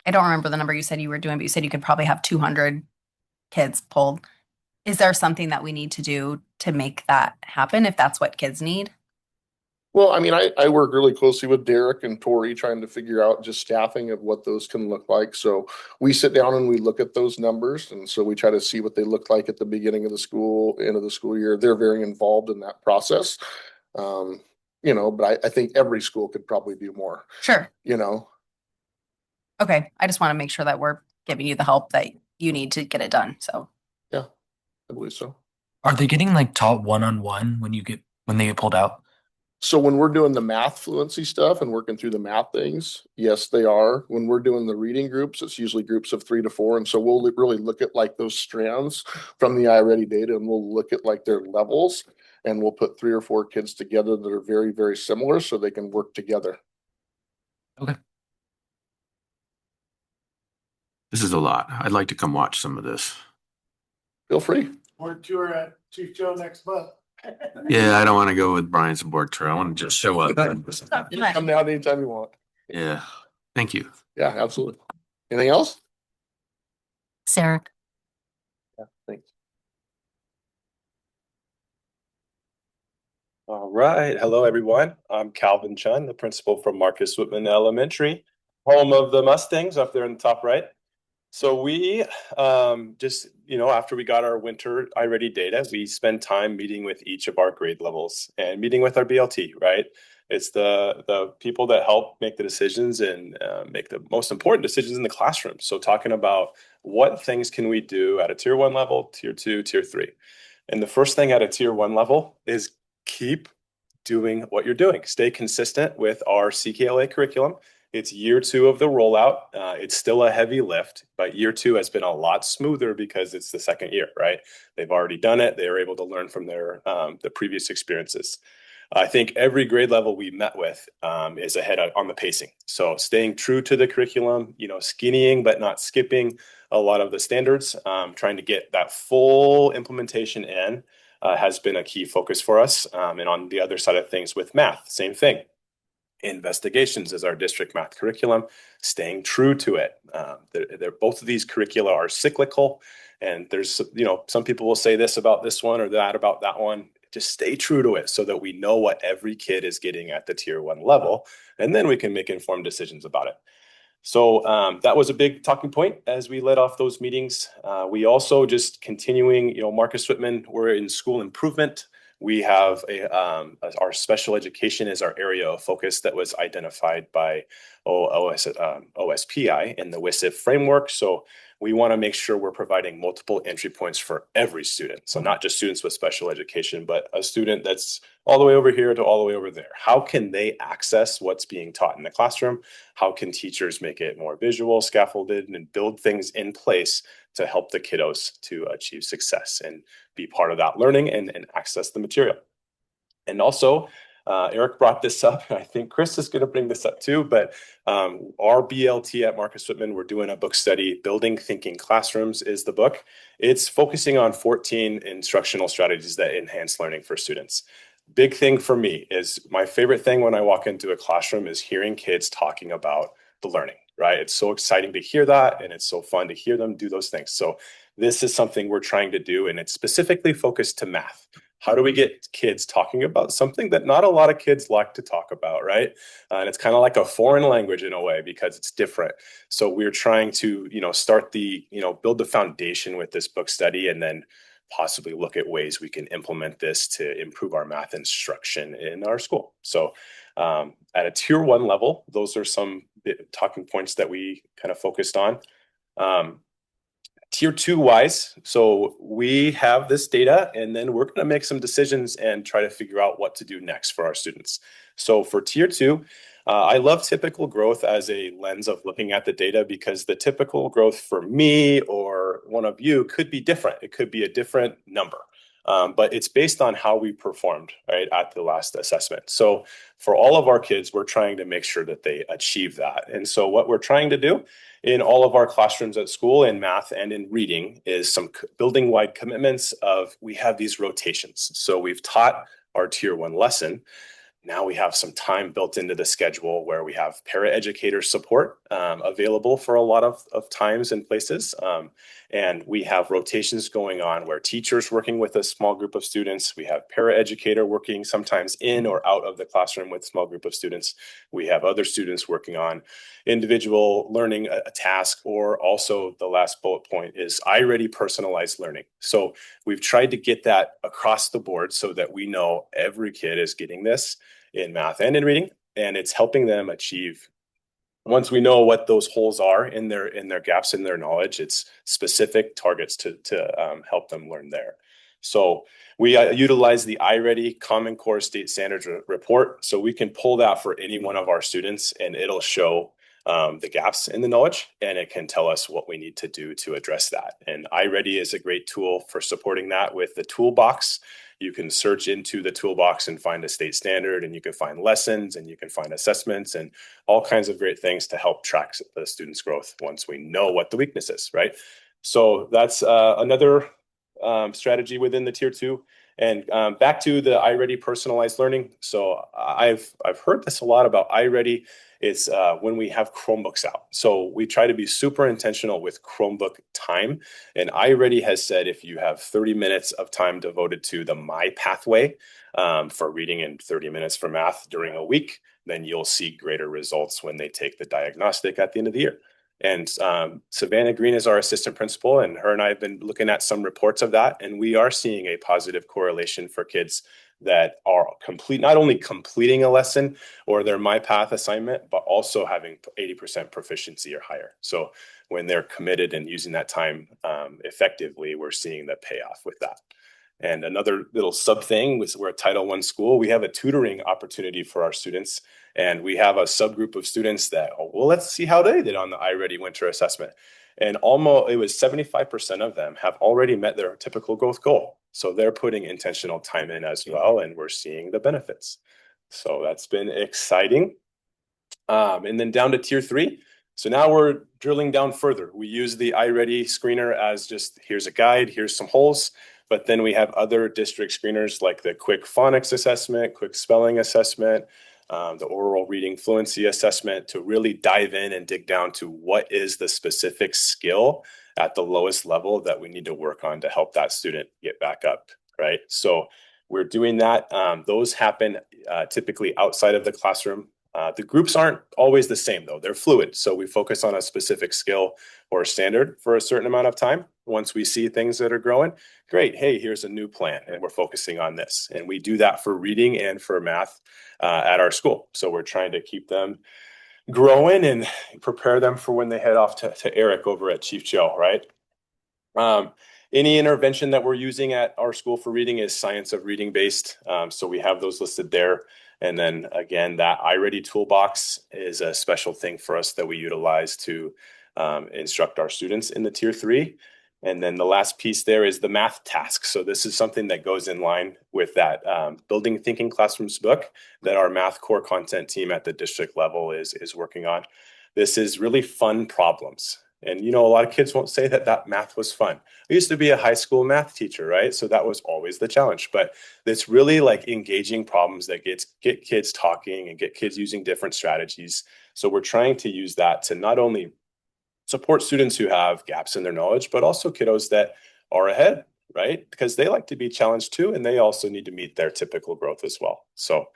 I don't remember the number you said you were doing, but you said you could probably have 200 kids pulled. Is there something that we need to do to make that happen if that's what kids need? Well, I mean, I work really closely with Derek and Tori trying to figure out just staffing of what those can look like. So we sit down and we look at those numbers. And so we try to see what they look like at the beginning of the school, end of the school year. They're very involved in that process. But I think every school could probably do more. Sure. Okay. I just want to make sure that we're giving you the help that you need to get it done. So yeah, I believe so. Are they getting like taught one-on-one when they get pulled out? So when we're doing the math fluency stuff and working through the math things, yes, they are. When we're doing the reading groups, it's usually groups of 3 to 4. And so we'll really look at like those strands from the iReady data, and we'll look at like their levels, and we'll put 3 or 4 kids together that are very, very similar so they can work together. Okay. This is a lot. I'd like to come watch some of this. Feel free. Board tour at Chief Joe next month. Yeah, I don't want to go with Brian's board tour. I want to just show up. Come down anytime you want. Yeah. Thank you. Yeah, absolutely. Anything else? Sarah. Yeah, thanks. All right. Hello, everyone. I'm Calvin Chun, the principal from Marcus Whitman Elementary, home of the Mustangs up there in the top right. So we just, after we got our winter iReady data, we spend time meeting with each of our grade levels and meeting with our BLT, right? It's the people that help make the decisions and make the most important decisions in the classroom. So talking about what things can we do at a tier 1 level, tier 2, tier 3. And the first thing at a tier 1 level is keep doing what you're doing. Stay consistent with our CKLA curriculum. It's year 2 of the rollout. It's still a heavy lift, but year 2 has been a lot smoother because it's the second year, right? They've already done it. They were able to learn from their the previous experiences. I think every grade level we met with is ahead on the pacing. So staying true to the curriculum, skinnying but not skipping a lot of the standards, trying to get that full implementation in has been a key focus for us. And on the other side of things with math, same thing. Investigations is our district math curriculum, staying true to it. Both of these curricula are cyclical, and there's, some people will say this about this one or that about that one. Just stay true to it so that we know what every kid is getting at the tier 1 level, and then we can make informed decisions about it. So that was a big talking point as we led off those meetings. We also just continuing, Marcus Whitman, we're in school improvement. We have our special education is our area of focus that was identified by OSPI in the WSIF framework. So we want to make sure we're providing multiple entry points for every student. So not just students with special education, but a student that's all the way over here to all the way over there. How can they access what's being taught in the classroom? How can teachers make it more visual, scaffolded, and build things in place to help the kiddos to achieve success and be part of that learning and access the material? And also, Eric brought this up, and I think Chris is going to bring this up too, but our BLT at Marcus Whitman, we're doing a book study, Building Thinking Classrooms is the book. It's focusing on 14 instructional strategies that enhance learning for students. Big thing for me is my favorite thing when I walk into a classroom is hearing kids talking about the learning, right? It's so exciting to hear that, and it's so fun to hear them do those things. So this is something we're trying to do, and it's specifically focused to math. How do we get kids talking about something that not a lot of kids like to talk about, right? And it's kind of like a foreign language in a way because it's different. So we're trying to, start build the foundation with this book study, and then possibly look at ways we can implement this to improve our math instruction in our school. So at a tier 1 level, those are some talking points that we kind of focused on. Tier 2 wise, so we have this data, and then we're going to make some decisions and try to figure out what to do next for our students. So for tier 2, I love typical growth as a lens of looking at the data, because the typical growth for me or one of you could be different. It could be a different number, but it's based on how we performed, right, at the last assessment. So for all of our kids, we're trying to make sure that they achieve that. And so what we're trying to do in all of our classrooms at school in math and in reading is some building wide commitments of, we have these rotations. So we've taught our tier 1 lesson. Now we have some time built into the schedule where we have paraeducator support available for a lot of times and places. And we have rotations going on where teachers working with a small group of students. We have paraeducator working sometimes in or out of the classroom with a small group of students. We have other students working on individual learning a task, or also the last bullet point is iReady personalized learning. So we've tried to get that across the board so that we know every kid is getting this in math and in reading, and it's helping them achieve. Once we know what those holes are in their gaps in their knowledge, it's specific targets to help them learn there. So we utilize the iReady Common Core State Standards report. So we can pull that for any one of our students and it'll show the gaps in the knowledge, and it can tell us what we need to do to address that. And iReady is a great tool for supporting that with the toolbox. You can search into the toolbox and find a state standard, and you can find lessons, and you can find assessments, and all kinds of great things to help track the students' growth once we know what the weakness is, right? So that's another strategy within the tier 2. And back to the iReady personalized learning. So I've heard this a lot about iReady. It's when we have Chromebooks out. So we try to be super intentional with Chromebook time. And iReady has said if you have 30 minutes of time devoted to the My Pathway for reading and 30 minutes for math during a week, then you'll see greater results when they take the diagnostic at the end of the year. And Savannah Green is our assistant principal, and her and I have been looking at some reports of that, and we are seeing a positive correlation for kids that are not only completing a lesson or their MyPath assignment, but also having 80% proficiency or higher. So when they're committed and using that time effectively, we're seeing the payoff with that. And another little sub thing was we're a Title I school. We have a tutoring opportunity for our students. And we have a subgroup of students that, well, let's see how they did on the iReady winter assessment. And it was 75% of them have already met their typical growth goal. So they're putting intentional time in as well, and we're seeing the benefits. So that's been exciting. And then down to tier 3. So now we're drilling down further. We use the iReady screener as just, here's a guide, here's some holes. But then we have other district screeners like the quick phonics assessment, quick spelling assessment, the oral reading fluency assessment to really dive in and dig down to what is the specific skill at the lowest level that we need to work on to help that student get back up, right? So we're doing that. Those happen typically outside of the classroom. The groups aren't always the same though, they're fluid. So we focus on a specific skill or standard for a certain amount of time. Once we see things that are growing, great, hey, here's a new plan and we're focusing on this. And we do that for reading and for math at our school. So we're trying to keep them growing and prepare them for when they head off to Eric over at Chief Joe, right? Any intervention that we're using at our school for reading is science of reading based. So we have those listed there. And then again, that iReady toolbox is a special thing for us that we utilize to instruct our students in the tier 3. And then the last piece there is the math task. So this is something that goes in line with that Building Thinking Classrooms book that our math core content team at the district level is working on. This is really fun problems. And, you know, a lot of kids won't say that math was fun. I used to be a high school math teacher, right? So that was always the challenge. But it's really like engaging problems that get kids talking and get kids using different strategies. So we're trying to use that to not only support students who have gaps in their knowledge, but also kiddos that are ahead, right? Because they like to be challenged too, and they also need to meet their typical growth as well. So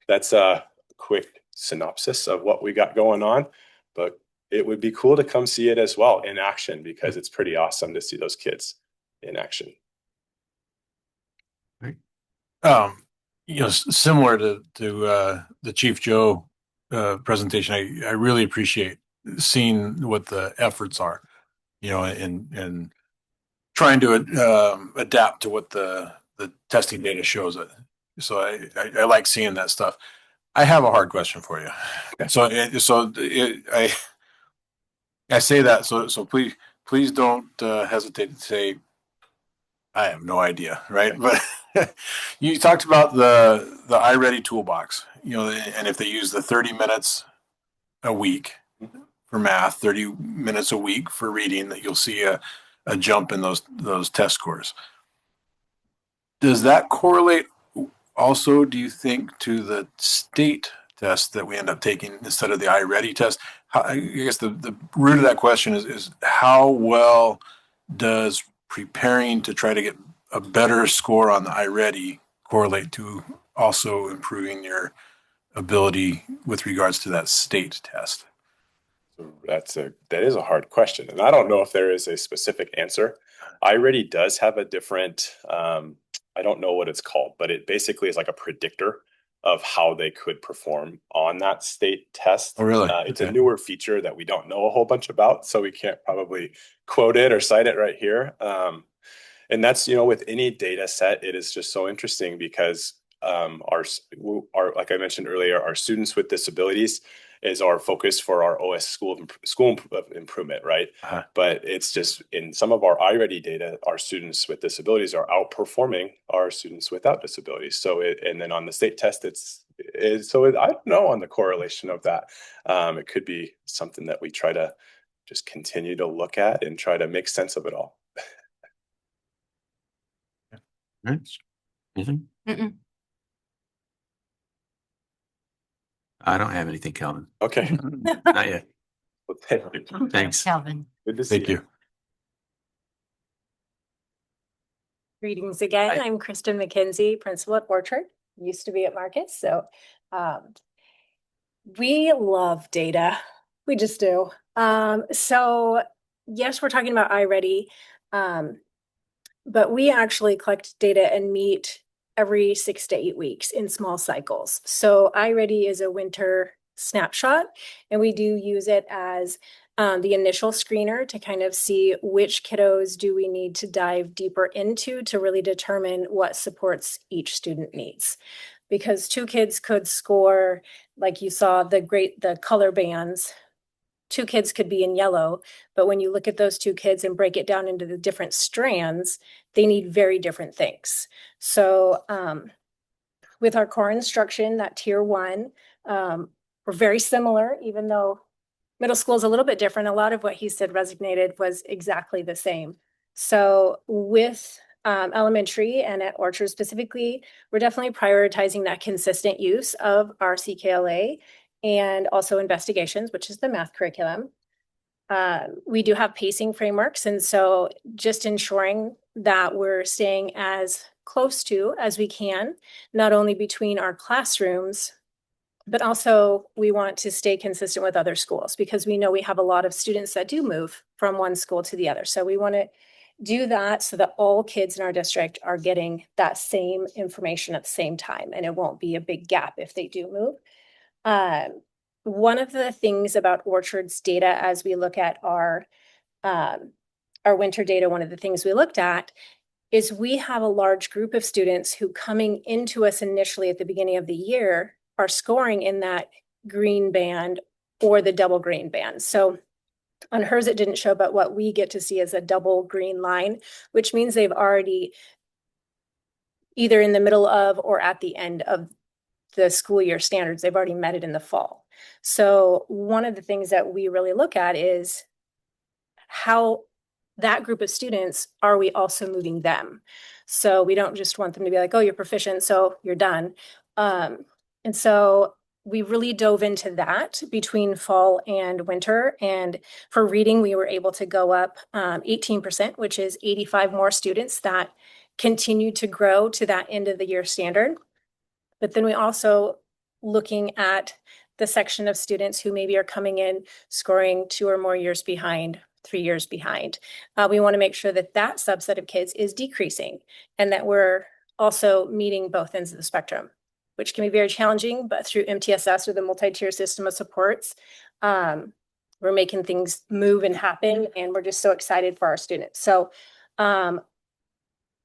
that's a quick synopsis of what we got going on. But it would be cool to come see it as well in action because it's pretty awesome to see those kids in action. You know, similar to the Chief Joe presentation, I really appreciate seeing what the efforts are, you know, and trying to adapt to what the testing data shows it. So I like seeing that stuff. I have a hard question for you. Okay. I say that so please don't hesitate to say I have no idea, right? But you talked about the iReady toolbox, you know, and if they use the 30 minutes a week for math, 30 minutes a week for reading, that you'll see a jump in those test scores. Does that correlate also, do you think, to the state test that we end up taking instead of the iReady test? I guess the root of that question is how well does preparing to try to get a better score on the iReady correlate to also improving your ability with regards to that state test? That is a hard question, and I don't know if there is a specific answer. iReady does have a different, I don't know what it's called, but it basically is like a predictor of how they could perform on that state test. Oh, really? It's a newer feature that we don't know a whole bunch about, so we can't probably quote it or cite it right here. And that's, with any data set, it is just so interesting because our like I mentioned earlier, our students with disabilities is our focus for our OS school improvement, right? But it's just in some of our iReady data, our students with disabilities are outperforming our students without disabilities. So and then on the state test, I don't know on the correlation of that. It could be something that we try to just continue to look at and try to make sense of it all. Right. Anything? Mm-mm. I don't have anything, Calvin. Okay. Not yet. Well, thank you. Thanks. Calvin. Good to see Thank you. Greetings again. Hi. I'm Kristen McKenzie, principal at Orchard, used to be at Marcus. So we love data. We just do. So yes, we're talking about iReady, but we actually collect data and meet every 6 to 8 weeks in small cycles. So iReady is a winter snapshot, and we do use it as the initial screener to kind of see which kiddos do we need to dive deeper into to really determine what supports each student needs. Because 2 kids could score, like you saw the color bands, 2 kids could be in yellow, but when you look at those 2 kids and break it down into the different strands, they need very different things. So with our core instruction, that tier 1, we're very similar, even though middle school is a little bit different. A lot of what he said resonated was exactly the same. So with elementary and at Orchard specifically, we're definitely prioritizing that consistent use of our CKLA and also investigations, which is the math curriculum. We do have pacing frameworks, and so just ensuring that we're staying as close to as we can, not only between our classrooms, but also we want to stay consistent with other schools because we know we have a lot of students that do move from one school to the other. So we want to do that so that all kids in our district are getting that same information at the same time, and it won't be a big gap if they do move. One of the things about Orchard's data as we look at our winter data, one of the things we looked at is we have a large group of students who coming into us initially at the beginning of the year are scoring in that green band or the double green band. So on hers, it didn't show, but what we get to see is a double green line, which means they've already either in the middle of or at the end of the school year standards, they've already met it in the fall. So one of the things that we really look at is how that group of students, are we also moving them? So we don't just want them to be like, oh, you're proficient, so you're done. And so we really dove into that between fall and winter. And for reading, we were able to go up 18%, which is 85 more students that continue to grow to that end of the year standard. But then we also looking at the section of students who maybe are coming in scoring 2 or more years behind, 3 years behind. We want to make sure that that subset of kids is decreasing and that we're also meeting both ends of the spectrum, which can be very challenging, but through MTSS or the multi-tier system of supports, we're making things move and happen, and we're just so excited for our students. So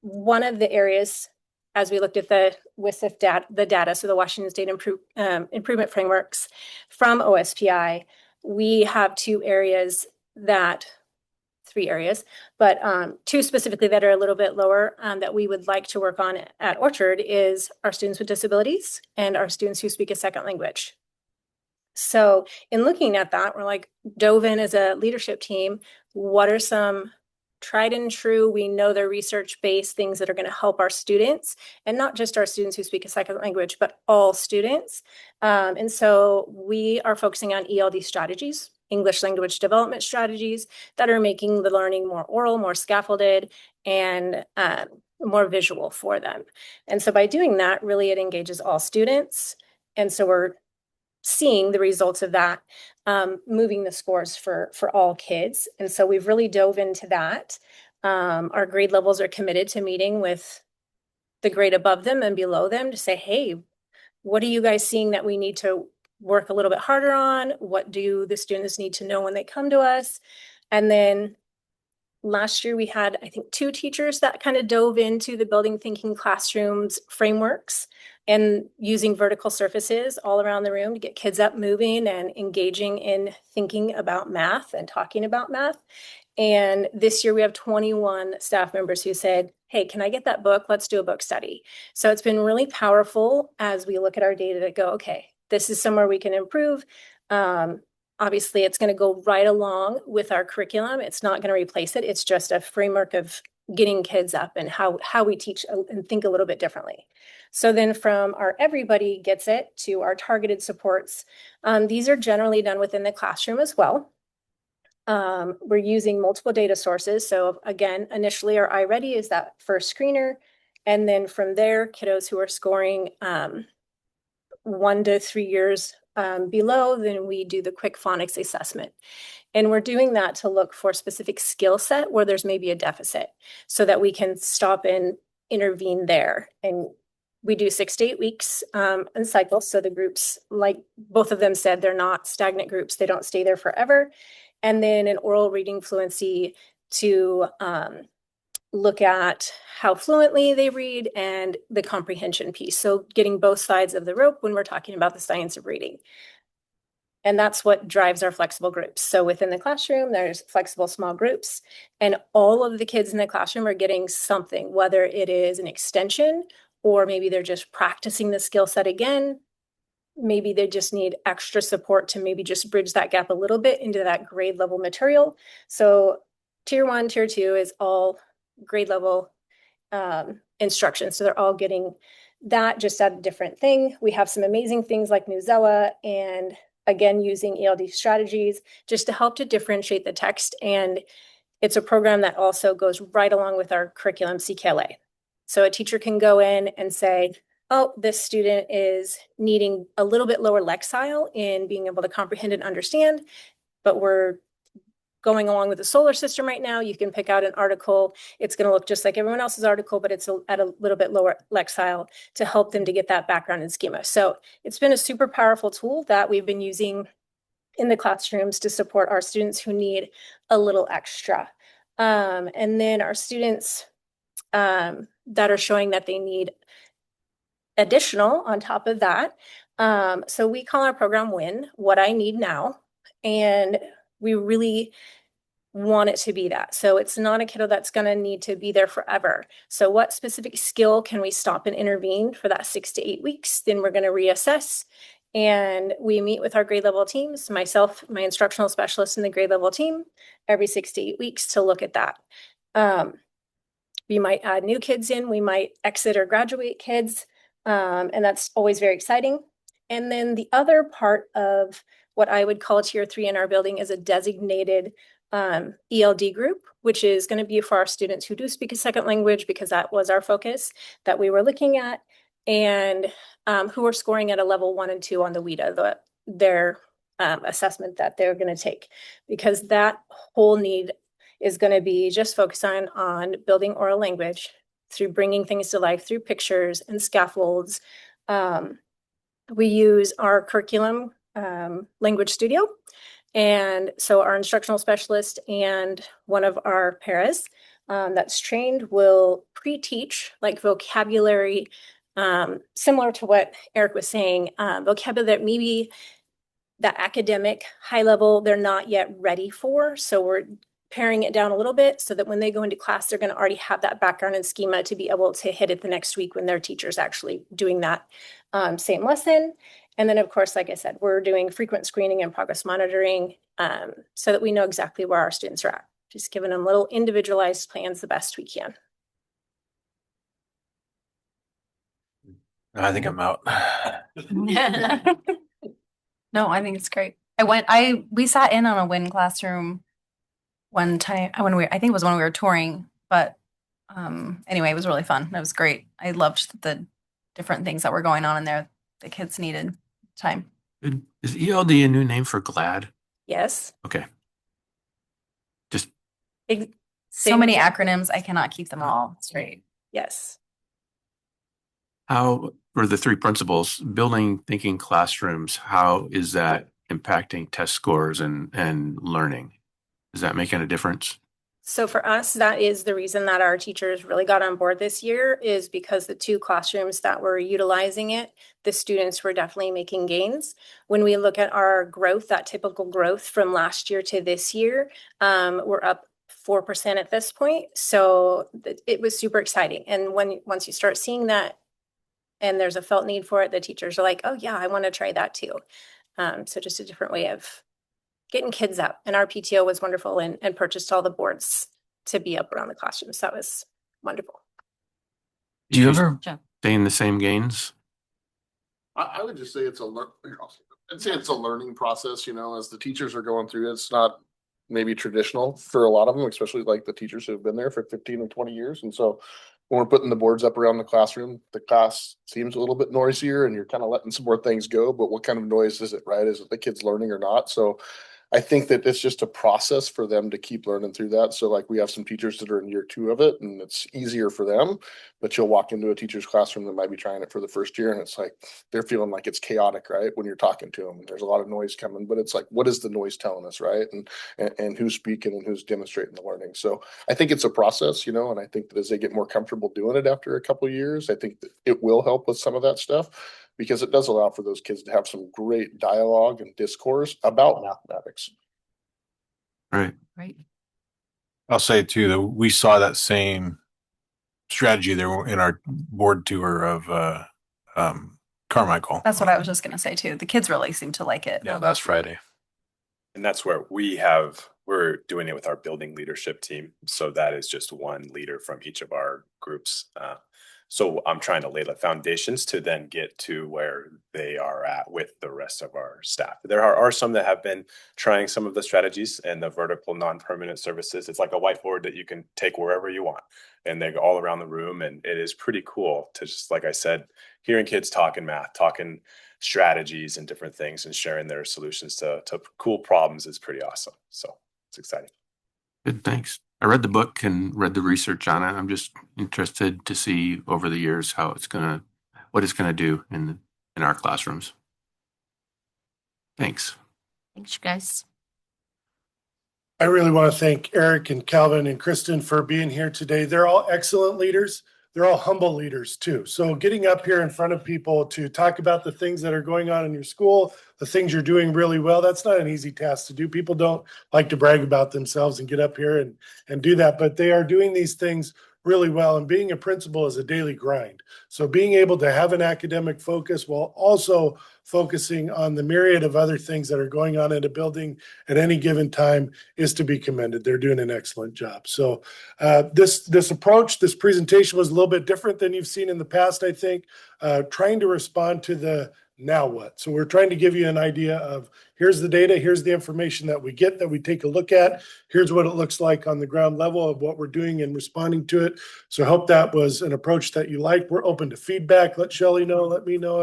one of the areas as we looked at the WSIF data, so the Washington State Improvement Frameworks from OSPI, we have 3 areas, but 2 specifically that are a little bit lower that we would like to work on at Orchard is our students with disabilities and our students who speak a second language. So in looking at that, we're like dove in as a leadership team. What are some tried and true, we know they're research-based things that are going to help our students, and not just our students who speak a second language, but all students. And so we are focusing on ELD strategies, English language development strategies that are making the learning more oral, more scaffolded, and more visual for them. And so by doing that, really it engages all students. And so we're seeing the results of that, moving the scores for all kids. And so we've really dove into that. Our grade levels are committed to meeting with the grade above them and below them to say, hey, what are you guys seeing that we need to work a little bit harder on? What do the students need to know when they come to us? And then last year we had, I think, 2 teachers that kind of dove into the building thinking classrooms frameworks and using vertical surfaces all around the room to get kids up moving and engaging in thinking about math and talking about math. And this year we have 21 staff members who said, hey, can I get that book? Let's do a book study. So it's been really powerful as we look at our data to go, okay, this is somewhere we can improve. Obviously, it's going to go right along with our curriculum. It's not going to replace it. It's just a framework of getting kids up and how we teach and think a little bit differently. So then from our everybody gets it to our targeted supports, these are generally done within the classroom as well. We're using multiple data sources. So again, initially our iReady is that first screener. And then from there, kiddos who are scoring 1 to 3 years below, then we do the quick phonics assessment. And we're doing that to look for specific skill set where there's maybe a deficit so that we can stop and intervene there. And we do 6 to 8 weeks in cycles. So the groups, like both of them said, they're not stagnant groups. They don't stay there forever. And then an oral reading fluency to look at how fluently they read and the comprehension piece. So getting both sides of the rope when we're talking about the science of reading. And that's what drives our flexible groups. So within the classroom, there's flexible small groups, and all of the kids in the classroom are getting something, whether it is an extension or maybe they're just practicing the skill set again. Maybe they just need extra support to maybe just bridge that gap a little bit into that grade level material. So tier 1, tier 2 is all grade level instruction. So they're all getting that just at a different thing. We have some amazing things like Newsela and again, using ELD strategies just to help to differentiate the text. And it's a program that also goes right along with our curriculum CKLA. So a teacher can go in and say, oh, this student is needing a little bit lower lexile in being able to comprehend and understand, but we're going along with the solar system right now. You can pick out an article. It's going to look just like everyone else's article, but it's at a little bit lower lexile to help them to get that background in schema. So it's been a super powerful tool that we've been using in the classrooms to support our students who need a little extra. And then our students that are showing that they need additional on top of that. So we call our program WIN, What I Need Now. And we really want it to be that. So it's not a kiddo that's going to need to be there forever. So what specific skill can we stop and intervene for that 6 to 8 weeks? Then we're going to reassess. And we meet with our grade level teams, myself, my instructional specialist, and the grade level team every 6 to 8 weeks to look at that. We might add new kids in, we might exit or graduate kids. And that's always very exciting. And then the other part of what I would call tier 3 in our building is a designated ELD group, which is going to be for our students who do speak a second language, because that was our focus that we were looking at, and who are scoring at a level 1 and 2 on the WIDA, their assessment that they're going to take, because that whole need is going to be just focused on building oral language through bringing things to life through pictures and scaffolds. We use our curriculum language studio. And so our instructional specialist and one of our paras that's trained will pre-teach like vocabulary, similar to what Eric was saying, vocabulary that maybe that academic high level they're not yet ready for. So we're paring it down a little bit so that when they go into class, they're going to already have that background and schema to be able to hit it the next week when their teacher's actually doing that same lesson. And then, of course, like I said, we're doing frequent screening and progress monitoring so that we know exactly where our students are at, just giving them little individualized plans the best we can. I think I'm out. No, I think it's great. We sat in on a WIN classroom one time I think it was when we were touring, but anyway, it was really fun. It was great. I loved the different things that were going on in there. The kids needed time. Is ELD a new name for GLAD? Yes. Okay. Just so many acronyms. I cannot keep them all straight. Yes. How, for the 3 principles, building thinking classrooms, how is that impacting test scores and learning? Is that making a difference? So for us, that is the reason that our teachers really got on board this year, is because the 2 classrooms that were utilizing it, the students were definitely making gains. When we look at our growth, that typical growth from last year to this year, we're up 4% at this point. So it was super exciting. And once you start seeing that and there's a felt need for it, the teachers are like, oh yeah, I want to try that too. So just a different way of getting kids out. And our PTO was wonderful and purchased all the boards to be up around the classrooms. That was wonderful. Do you ever stay in the same gains? I would just say I'd say it's a learning process, you know, as the teachers are going through. It's not maybe traditional for a lot of them, especially like the teachers who have been there for 15 and 20 years. And so when we're putting the boards up around the classroom, the class seems a little bit noisier and you're kind of letting some more things go. But what kind of noise is it, right? Is it the kids learning or not? So I think that it's just a process for them to keep learning through that. So like we have some teachers that are in year 2 of it and it's easier for them, but you'll walk into a teacher's classroom that might be trying it for the first year and it's like, they're feeling like it's chaotic, right? When you're talking to them, there's a lot of noise coming, but it's like, what is the noise telling us, right? And who's speaking and who's demonstrating the learning. So I think it's a process, you know, and I think that as they get more comfortable doing it after a couple of years, I think that it will help with some of that stuff, because it does allow for those kids to have some great dialogue and discourse about mathematics. Right. Right. I'll say too that we saw that same strategy there in our board tour of Carmichael. That's what I was just gonna say too. The kids really seem to like it. Yeah, last Friday. And that's where we're doing it with our building leadership team. So that is just one leader from each of our groups. So I'm trying to lay the foundations to then get to where they are at with the rest of our staff. There are some that have been trying some of the strategies and the vertical non-permanent services. It's like a whiteboard that you can take wherever you want, and they go all around the room. And it is pretty cool to just, like I said, hearing kids talking math, talking strategies and different things and sharing their solutions to cool problems is pretty awesome. So it's exciting. Good, thanks. I read the book and read the research on it. I'm just interested to see over the years what it's gonna do in our classrooms. Thanks. Thanks, you guys. I really want to thank Eric and Calvin and Kristen for being here today. They're all excellent leaders. They're all humble leaders too. So getting up here in front of people to talk about the things that are going on in your school, the things you're doing really well, that's not an easy task to do. People don't like to brag about themselves and get up here and do that, but they are doing these things really well. And being a principal is a daily grind. So being able to have an academic focus while also focusing on the myriad of other things that are going on in a building at any given time is to be commended. They're doing an excellent job. So this approach, this presentation was a little bit different than you've seen in the past, I think, trying to respond to the now what. So we're trying to give you an idea of here's the data, here's the information that we get, that we take a look at, here's what it looks like on the ground level of what we're doing and responding to it. So I hope that was an approach that you liked. We're open to feedback. Let Shelley know, let me know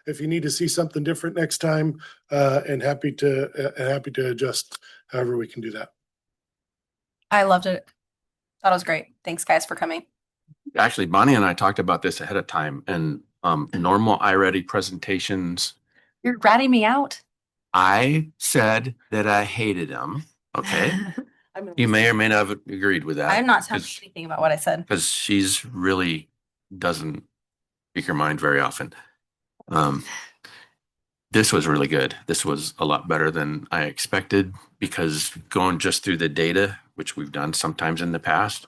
if you need to see something different next time, and happy to adjust however we can do that. I loved it. Thought it was great. Thanks guys for coming. Actually, Bonnie and I talked about this ahead of time, and normal iReady presentations, You're ratting me out. I said that I hated them. Okay. You may or may not have agreed with that. I'm not telling you anything about what I said. Because she's really doesn't speak her mind very often. This was really good. This was a lot better than I expected, because going just through the data, which we've done sometimes in the past,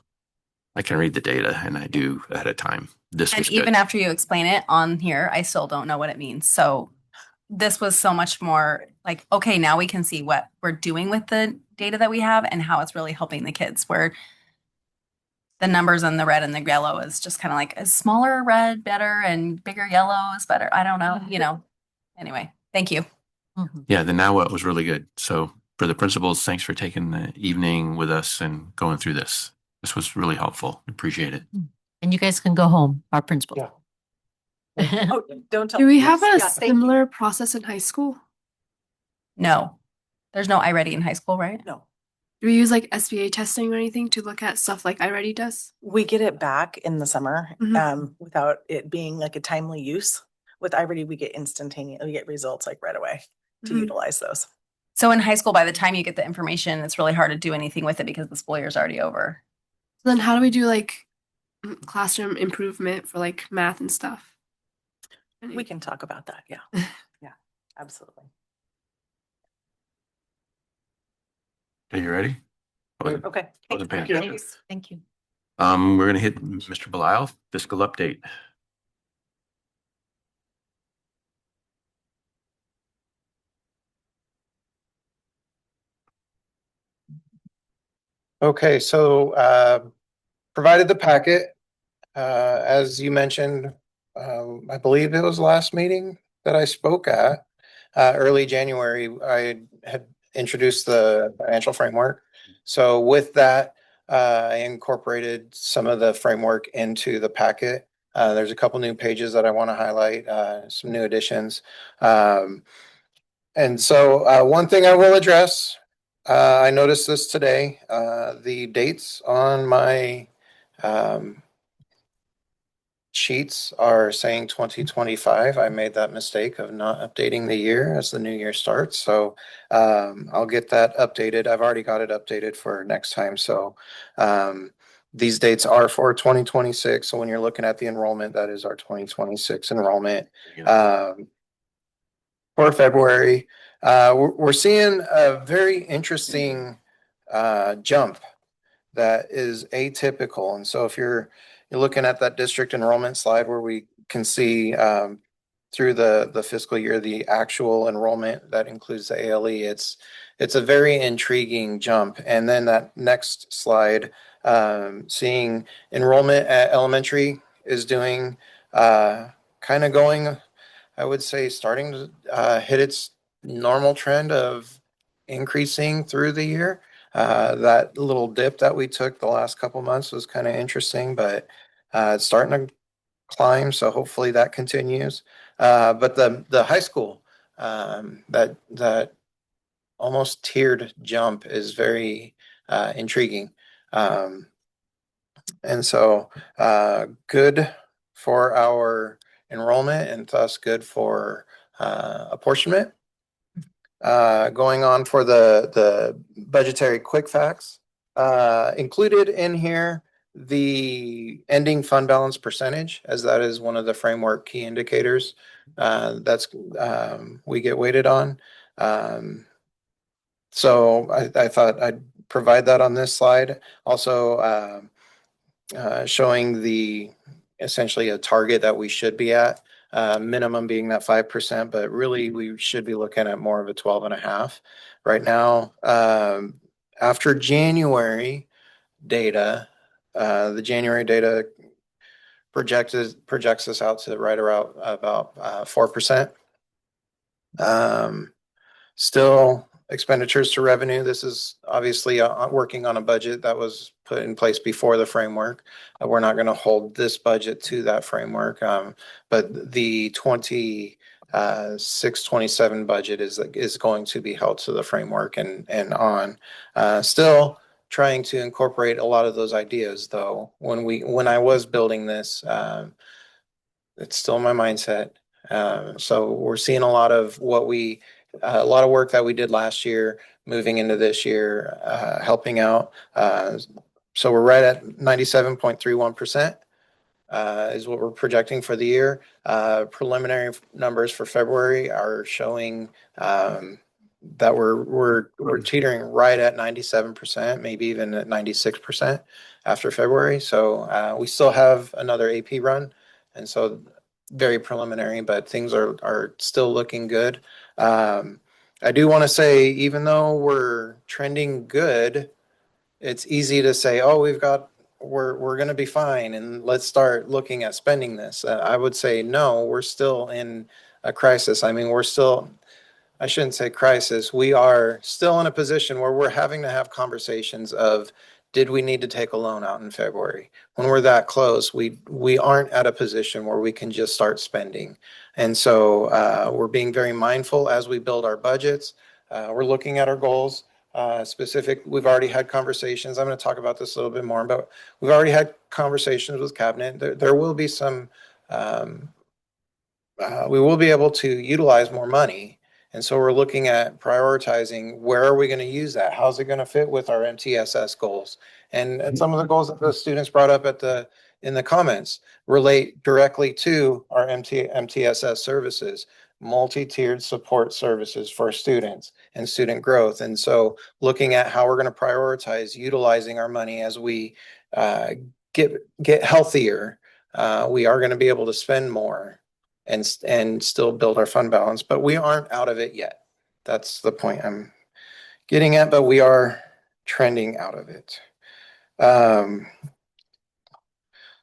I can read the data and I do ahead of time. This was And even good. after you explain it on here, I still don't know what it means. So this was so much more like, okay, now we can see what we're doing with the data that we have and how it's really helping the kids, where the numbers on the red and the yellow is just kind of like a smaller red better and bigger yellow is better. I don't know, Anyway, thank you. Yeah, the now what was really good. So for the principals, thanks for taking the evening with us and going through this. This was really helpful. Appreciate it. And you guys can go home, our principal. Yeah. Oh, don't tell. Do we have a Yeah, thank you. similar process in high school? No, there's no iReady in high school, right? No, Do we use like SBA testing or anything to look at stuff like iReady does? we get it back in the summer, Mhm. without it being like a timely use. With iReady, we get instantaneous, we get results like right away to Mhm. utilize those. So in high school, by the time you get the information, it's really hard to do anything with it because the school year's already over. So then how do we do like classroom improvement for like math and stuff? We can talk about that. Yeah. Yeah, absolutely. Are you ready? Okay. Wasn't paying Thank you. attention. Thank you. We're gonna hit Mr. Belisle, fiscal update. Okay, so provided the packet, as you mentioned, I believe it was last meeting that I spoke at, early January, I had introduced the financial framework. So with that, I incorporated some of the framework into the packet. There's a couple new pages that I want to highlight, some new additions. And so one thing I will address, I noticed this today, the dates on my sheets are saying 2025. I made that mistake of not updating the year as the new year starts. So I'll get that updated. I've already got it updated for next time. So these dates are for 2026. So when you're looking at the enrollment, that is our 2026 enrollment. For February, we're seeing a very interesting jump that is atypical. And so if you're looking at that district enrollment slide where we can see through the fiscal year, the actual enrollment that includes the ALE, it's a very intriguing jump. And then that next slide, seeing enrollment at elementary is doing kind of going, I would say, starting to hit its normal trend of increasing through the year. That little dip that we took the last couple months was kind of interesting, but it's starting to climb. So hopefully that continues. But the high school, that almost tiered jump is very intriguing. And so good for our enrollment and thus good for apportionment. Going on for the budgetary quick facts, included in here the ending fund balance percentage, as that is one of the framework key indicators that's we get weighted on. So I thought I'd provide that on this slide. Also showing the essentially a target that we should be at. Minimum being that 5%, but really we should be looking at more of a 12.5 right now. After January data, the January data projects us out to right around about 4%. Still expenditures to revenue. This is obviously working on a budget that was put in place before the framework. We're not going to hold this budget to that framework, but the 26-27 budget is going to be held to the framework and on. Still trying to incorporate a lot of those ideas, though. When I was building this, it's still my mindset. So we're seeing a lot of a lot of work that we did last year moving into this year, helping out. So we're right at 97.31% is what we're projecting for the year. Preliminary numbers for February are showing that we're teetering right at 97%, maybe even at 96% after February. So we still have another AP run, and so very preliminary, but things are still looking good. I do want to say, even though we're trending good, it's easy to say, "Oh, we're going to be fine, and let's start looking at spending this." I would say, no, we're still in a crisis. I mean, I shouldn't say crisis. We are still in a position where we're having to have conversations of, did we need to take a loan out in February? When we're that close, we aren't at a position where we can just start spending. And so we're being very mindful as we build our budgets. We're looking at our goals. We've already had conversations. I'm going to talk about this a little bit more, but we've already had conversations with cabinet. There will be some, we will be able to utilize more money. And so we're looking at prioritizing where are we going to use that? How's it going to fit with our MTSS goals? And some of the goals that the students brought up in the comments relate directly to our MTSS services, multi-tiered support services for students and student growth. And so looking at how we're going to prioritize utilizing our money as we get healthier, we are going to be able to spend more and still build our fund balance, but we aren't out of it yet. That's the point I'm getting at, but we are trending out of it.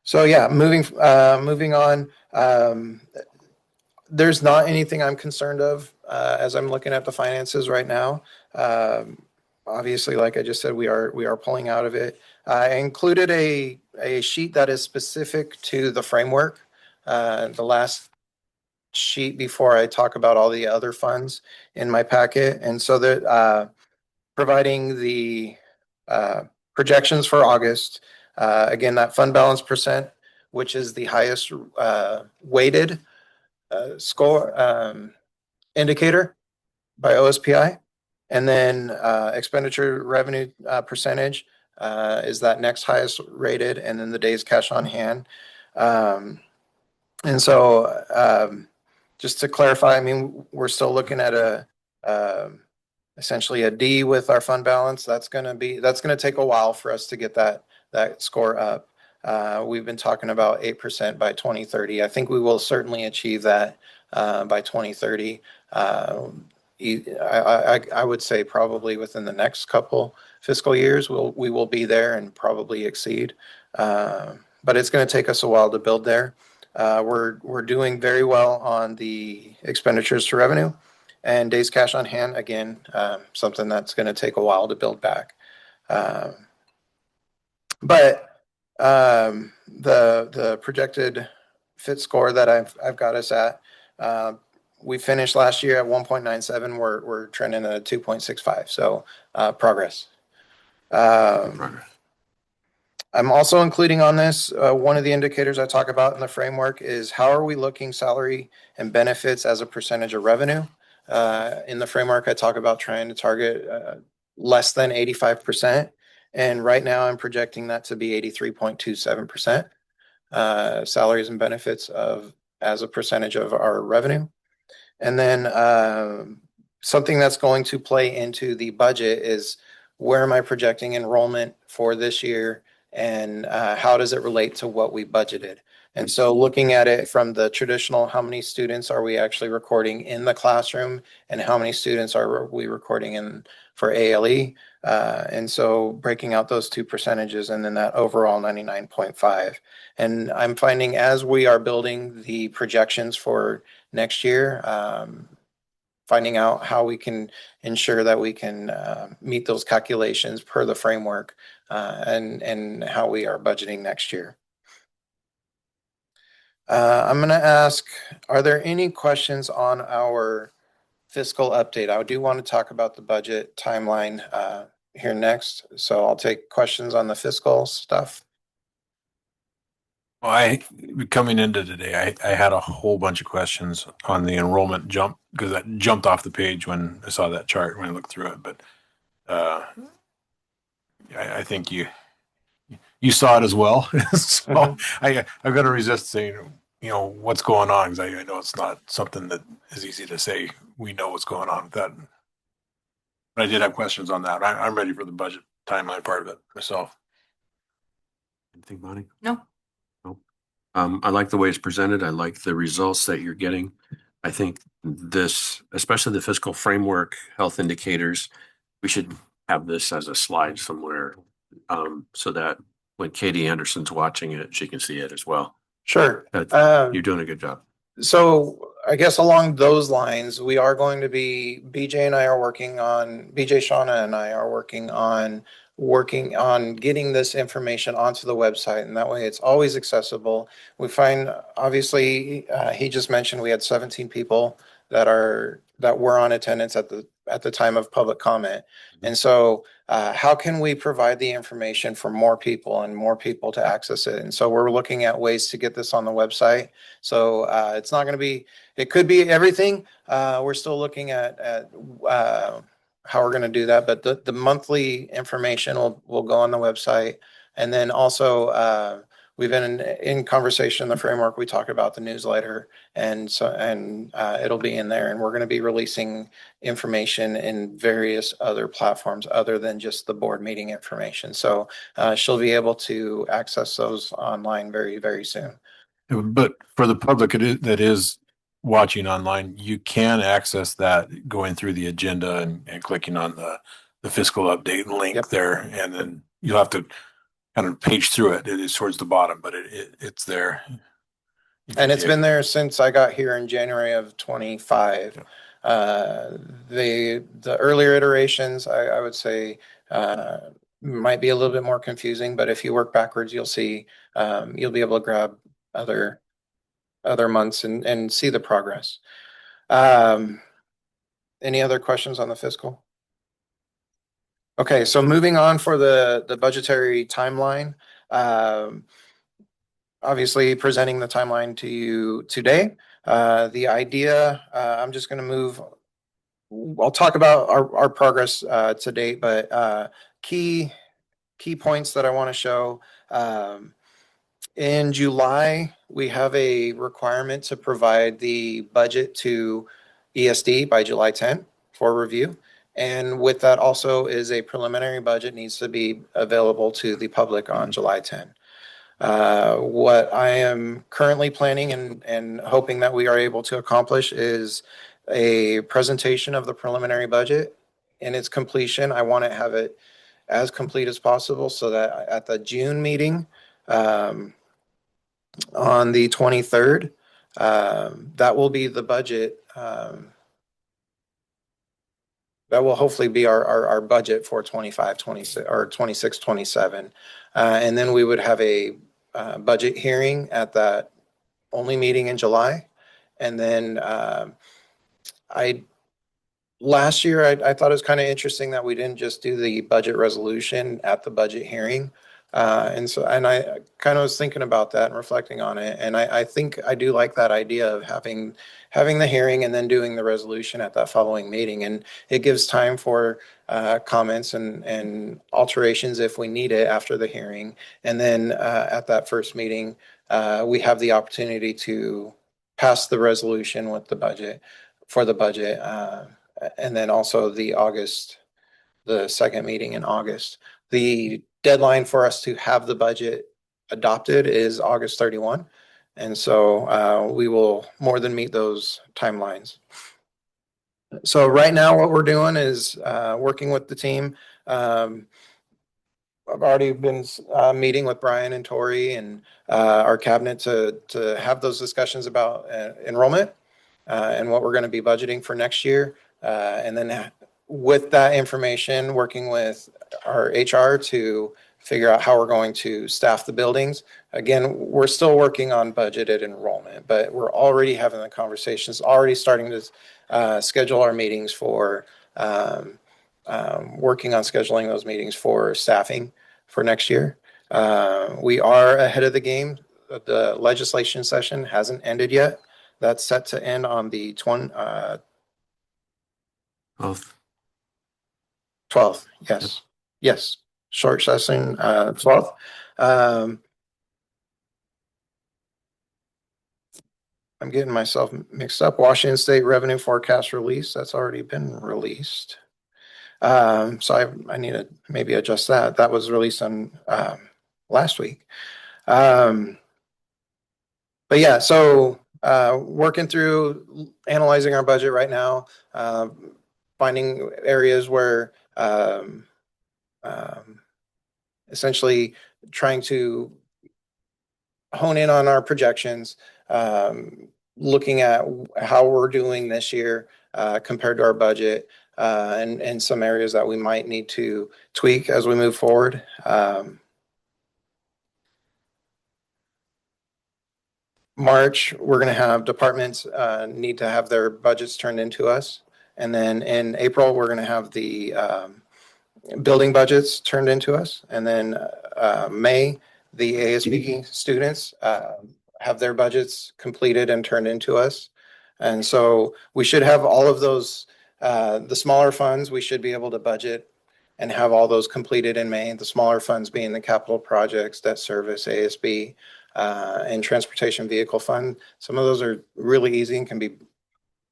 So yeah, moving on. There's not anything I'm concerned of as I'm looking at the finances right now. Obviously, like I just said, we are pulling out of it. I included a sheet that is specific to the framework. The last sheet before I talk about all the other funds in my packet, and so that providing the projections for August. Again, that fund balance percent, which is the highest weighted score indicator by OSPI. And then expenditure revenue percentage is that next highest rated, and then the days cash on hand. And so just to clarify, I mean, we're still looking at essentially a D with our fund balance. That's going to take a while for us to get that score up. We've been talking about 8% by 2030. I think we will certainly achieve that by 2030. I would say probably within the next couple fiscal years, we will be there and probably exceed. But it's going to take us a while to build there. We're doing very well on the expenditures to revenue, and days cash on hand, again, something that's going to take a while to build back. But the projected fit score that I've got us at, we finished last year at 1.97. We're trending at a 2.65. So progress. I'm also including on this, one of the indicators I talk about in the framework is how are we looking salary and benefits as a percentage of revenue? In the framework, I talk about trying to target less than 85%. And right now I'm projecting that to be 83.27%, salaries and benefits as a percentage of our revenue. And then something that's going to play into the budget is where am I projecting enrollment for this year, and how does it relate to what we budgeted? And so looking at it from the traditional, how many students are we actually recording in the classroom, and how many students are we recording in for ALE? And so breaking out those two percentages, and then that overall 99.5. And I'm finding as we are building the projections for next year, finding out how we can ensure that we can meet those calculations per the framework, and how we are budgeting next year. I'm going to ask, are there any questions on our fiscal update? I do want to talk about the budget timeline here next, so I'll take questions on the fiscal stuff. Well, coming into today, I had a whole bunch of questions on the enrollment jump, because that jumped off the page when I saw that chart, when I looked through it. But I think you saw it as well. So I've got to resist saying, what's going on, because I know it's not something that is easy to say. We know what's going on with that. But I did have questions on that. I'm ready for the budget timeline part of it myself. Anything, Bonnie? No. I like the way it's presented. I like the results that you're getting. I think this, especially the fiscal framework health indicators, we should have this as a slide somewhere, so that when Katie Anderson's watching it, she can see it as well. Sure. You're doing a good job. So I guess along those lines, we are going to be, BJ Shauna and I are working on getting this information onto the website, and that way it's always accessible. We find, obviously, he just mentioned we had 17 people that were on attendance at at the time of public comment. And so how can we provide the information for more people and more people to access it? And so we're looking at ways to get this on the website. So it's not going to be, it could be everything. We're still looking at how we're going to do that, but the monthly information will go on the website. And then also we've been in conversation in the framework. We talked about the newsletter, and so it'll be in there. And we're going to be releasing information in various other platforms other than just the board meeting information. So she'll be able to access those online very, very soon. But for the public that is watching online, you can access that going through the agenda and clicking on the fiscal update link there, and then you'll have to kind of page through it. It is towards the bottom, but it's there. And it's been there since I got here in January of 25. The earlier iterations, I would say, might be a little bit more confusing, but if you work backwards, you'll see you'll be able to grab other months and see the progress. Any other questions on the fiscal? Okay, so moving on for the budgetary timeline. Obviously presenting the timeline to you today. The idea, I'm just going to move, I'll talk about our progress to date, but key points that I want to show. In July, we have a requirement to provide the budget to ESD by July 10th for review. And with that also is a preliminary budget needs to be available to the public on July 10th. What I am currently planning and hoping that we are able to accomplish is a presentation of the preliminary budget. In its completion, I want to have it as complete as possible so that at the June meeting on the 23rd, that will be the budget. That will hopefully be our budget for 25, 26, or 26, 27. And then we would have a budget hearing at that only meeting in July. And then last year, I thought it was kind of interesting that we didn't just do the budget resolution at the budget hearing. And I kind of was thinking about that and reflecting on it. And I think I do like that idea of having the hearing and then doing the resolution at that following meeting. And it gives time for comments and alterations if we need it after the hearing. And then at that first meeting, we have the opportunity to pass the resolution with the budget for the budget. And then also the second meeting in August. The deadline for us to have the budget adopted is August 31. And so we will more than meet those timelines. So right now what we're doing is working with the team. I've already been meeting with Brian and Tori and our cabinet to have those discussions about enrollment and what we're going to be budgeting for next year. And then with that information, working with our HR to figure out how we're going to staff the buildings. Again, we're still working on budgeted enrollment, but we're already having the conversations, already starting to schedule our meetings for working on scheduling those meetings for staffing for next year. We are ahead of the game. The legislation session hasn't ended yet. That's set to end on the 12th. 12th, yes. Yes. Short session, 12th. I'm getting myself mixed up. Washington State revenue forecast release. That's already been released. So I need to maybe adjust that. That was released on last week. But yeah, so working through analyzing our budget right now, finding areas where essentially trying to hone in on our projections, looking at how we're doing this year compared to our budget, and some areas that we might need to tweak as we move forward. March, we're going to have departments need to have their budgets turned into us. And then in April, we're going to have the building budgets turned into us. And then May, the ASB students have their budgets completed and turned into us. And so we should have all of those, the smaller funds, we should be able to budget and have all those completed in May. The smaller funds being the capital projects, debt service, ASB, and transportation vehicle fund. Some of those are really easy and can be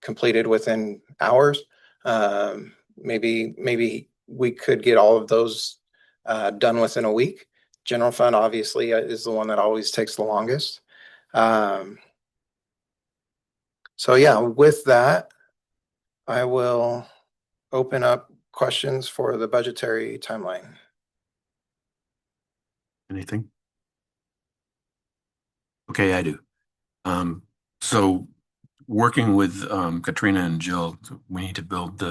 completed within hours. Maybe we could get all of those done within a week. General fund obviously is the one that always takes the longest. So yeah, with that, I will open up questions for the budgetary timeline. Anything? Okay, I do. So working with Katrina and Jill, we need to build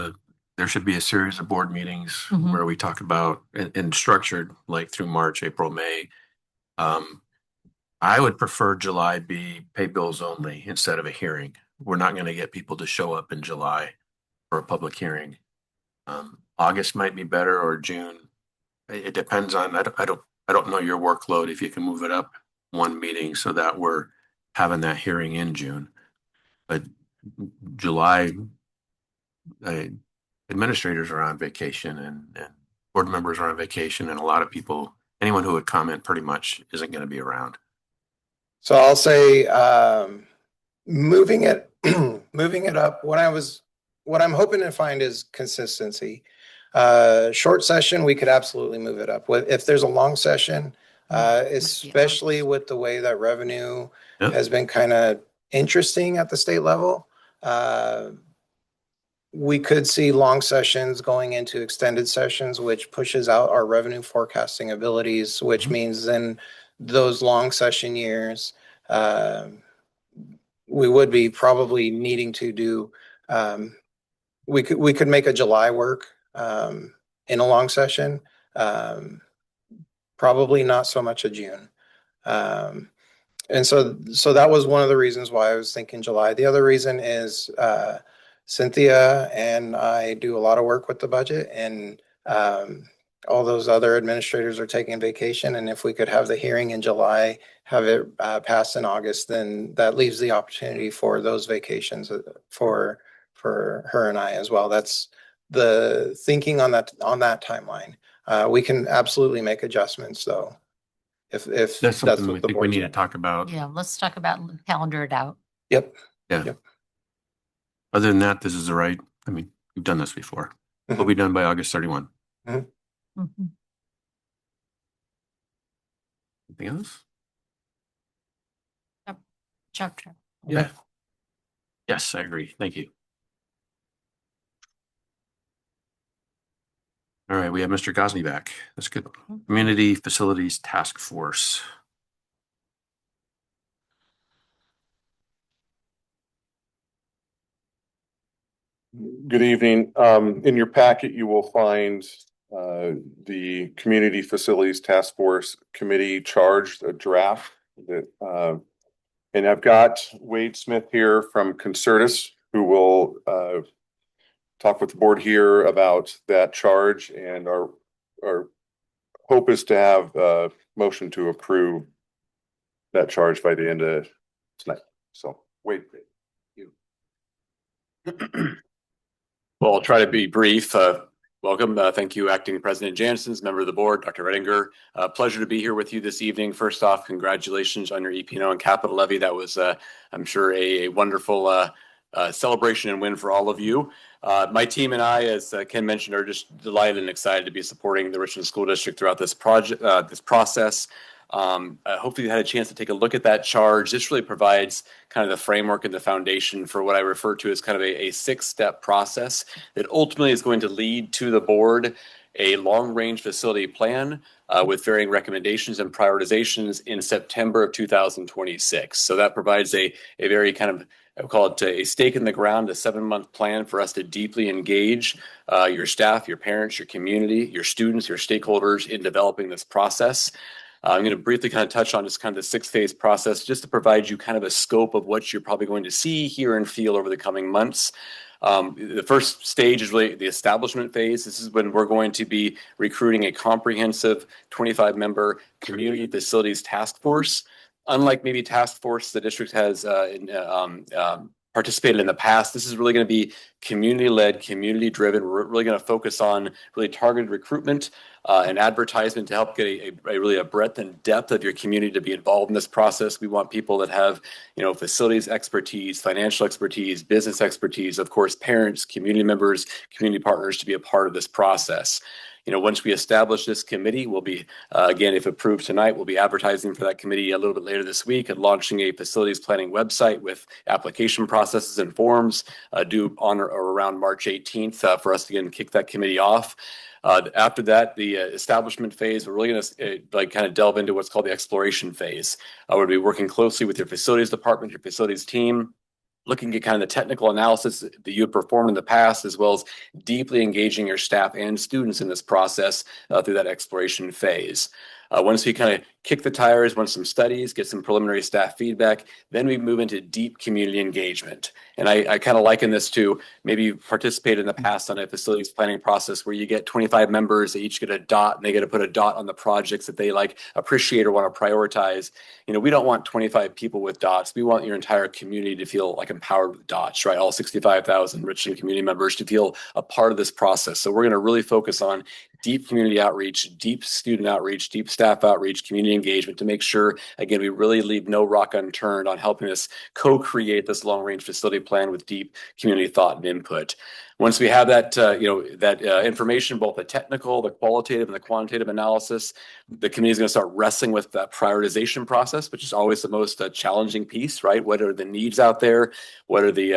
there should be a series of board meetings where we talk about and structured like through March, April, May. I would prefer July be pay bills only instead of a hearing. We're not going to get people to show up in July for a public hearing. August might be better, or June. It depends on, I don't know your workload, if you can move it up one meeting so that we're having that hearing in June. But July, administrators are on vacation and board members are on vacation, and a lot of people, anyone who would comment pretty much isn't going to be around. So I'll say moving it moving it up. What I'm hoping to find is consistency. Short session, we could absolutely move it up. If there's a long session, especially with the way that revenue has been kind of interesting at the state level, we could see long sessions going into extended sessions, which pushes out our revenue forecasting abilities, which means then those long session years, we would be probably needing to do, we could make a July work in a long session, probably not so much a June. And so that was one of the reasons why I was thinking July. The other reason is Cynthia and I do a lot of work with the budget, and all those other administrators are taking vacation. And if we could have the hearing in July, have it passed in August, then that leaves the opportunity for those vacations for her and I as well. That's the thinking on that timeline. We can absolutely make adjustments though, if That's something what we the think we board's need to talk about. Yeah, let's talk about calendar it out. Yep. Yeah. Yep. Other than that, this is the right. I mean, we've done this before. We'll be done by August 31. Anything else? Chapter. Yeah. Yes, I agree. Thank you. All right, we have Mr. Gosney back. That's good. Community Facilities Task Force. Good evening. In your packet, you will find the Community Facilities Task Force Committee charged a draft that, and I've got Wade Smith here from Concertus, who will talk with the board here about that charge, and our hope is to have a motion to approve that charge by the end of tonight. So Wade. Well, I'll try to be brief. Welcome. Thank you, Acting President Janssens, member of the board, Dr. Redinger. Pleasure to be here with you this evening. First off, congratulations on your EP&O and capital levy. That was, I'm sure, a wonderful celebration and win for all of you. My team and I, as Ken mentioned, are just delighted and excited to be supporting the Richland School District throughout this project, this process. Hopefully you had a chance to take a look at that charge. This really provides kind of the framework and the foundation for what I refer to as kind of a 6-step process that ultimately is going to lead to the board a long-range facility plan with varying recommendations and prioritizations in September of 2026. So that provides a very kind of, I would call it a stake in the ground, a 7-month plan for us to deeply engage your staff, your parents, your community, your students, your stakeholders in developing this process. I'm going to briefly kind of touch on just kind of the 6-phase process just to provide you kind of a scope of what you're probably going to see, hear, and feel over the coming months. The first stage is really the establishment phase. This is when we're going to be recruiting a comprehensive 25-member community facilities task force. Unlike maybe task force the district has participated in the past, this is really going to be community-led, community-driven. We're really going to focus on really targeted recruitment and advertisement to help get a breadth and depth of your community to be involved in this process. We want people that have, facilities expertise, financial expertise, business expertise, of course, parents, community members, community partners to be a part of this process. Once we establish this committee, we'll be, again, if approved tonight, we'll be advertising for that committee a little bit later this week and launching a facilities planning website with application processes and forms due on or around March 18th for us to again kick that committee off. After that, the establishment phase, we're really going to kind of delve into what's called the exploration phase. We'll be working closely with your facilities department, your facilities team, looking at kind of the technical analysis that you have performed in the past, as well as deeply engaging your staff and students in this process through that exploration phase. Once we kind of kick the tires, run some studies, get some preliminary staff feedback, then we move into deep community engagement. And I kind of liken this to maybe you've participated in the past on a facilities planning process where you get 25 members, they each get a dot, and they get to put a dot on the projects that they appreciate or want to prioritize. We don't want 25 people with dots. We want your entire community to feel empowered with dots, right? All 65,000 Richland community members to feel a part of this process. So we're going to really focus on deep community outreach, deep student outreach, deep staff outreach, community engagement to make sure, again, we really leave no rock unturned on helping us co-create this long-range facility plan with deep community thought and input. Once we have that, information, both the technical, the qualitative, and the quantitative analysis, the committee is going to start wrestling with that prioritization process, which is always the most challenging piece, right? What are the needs out there? What are the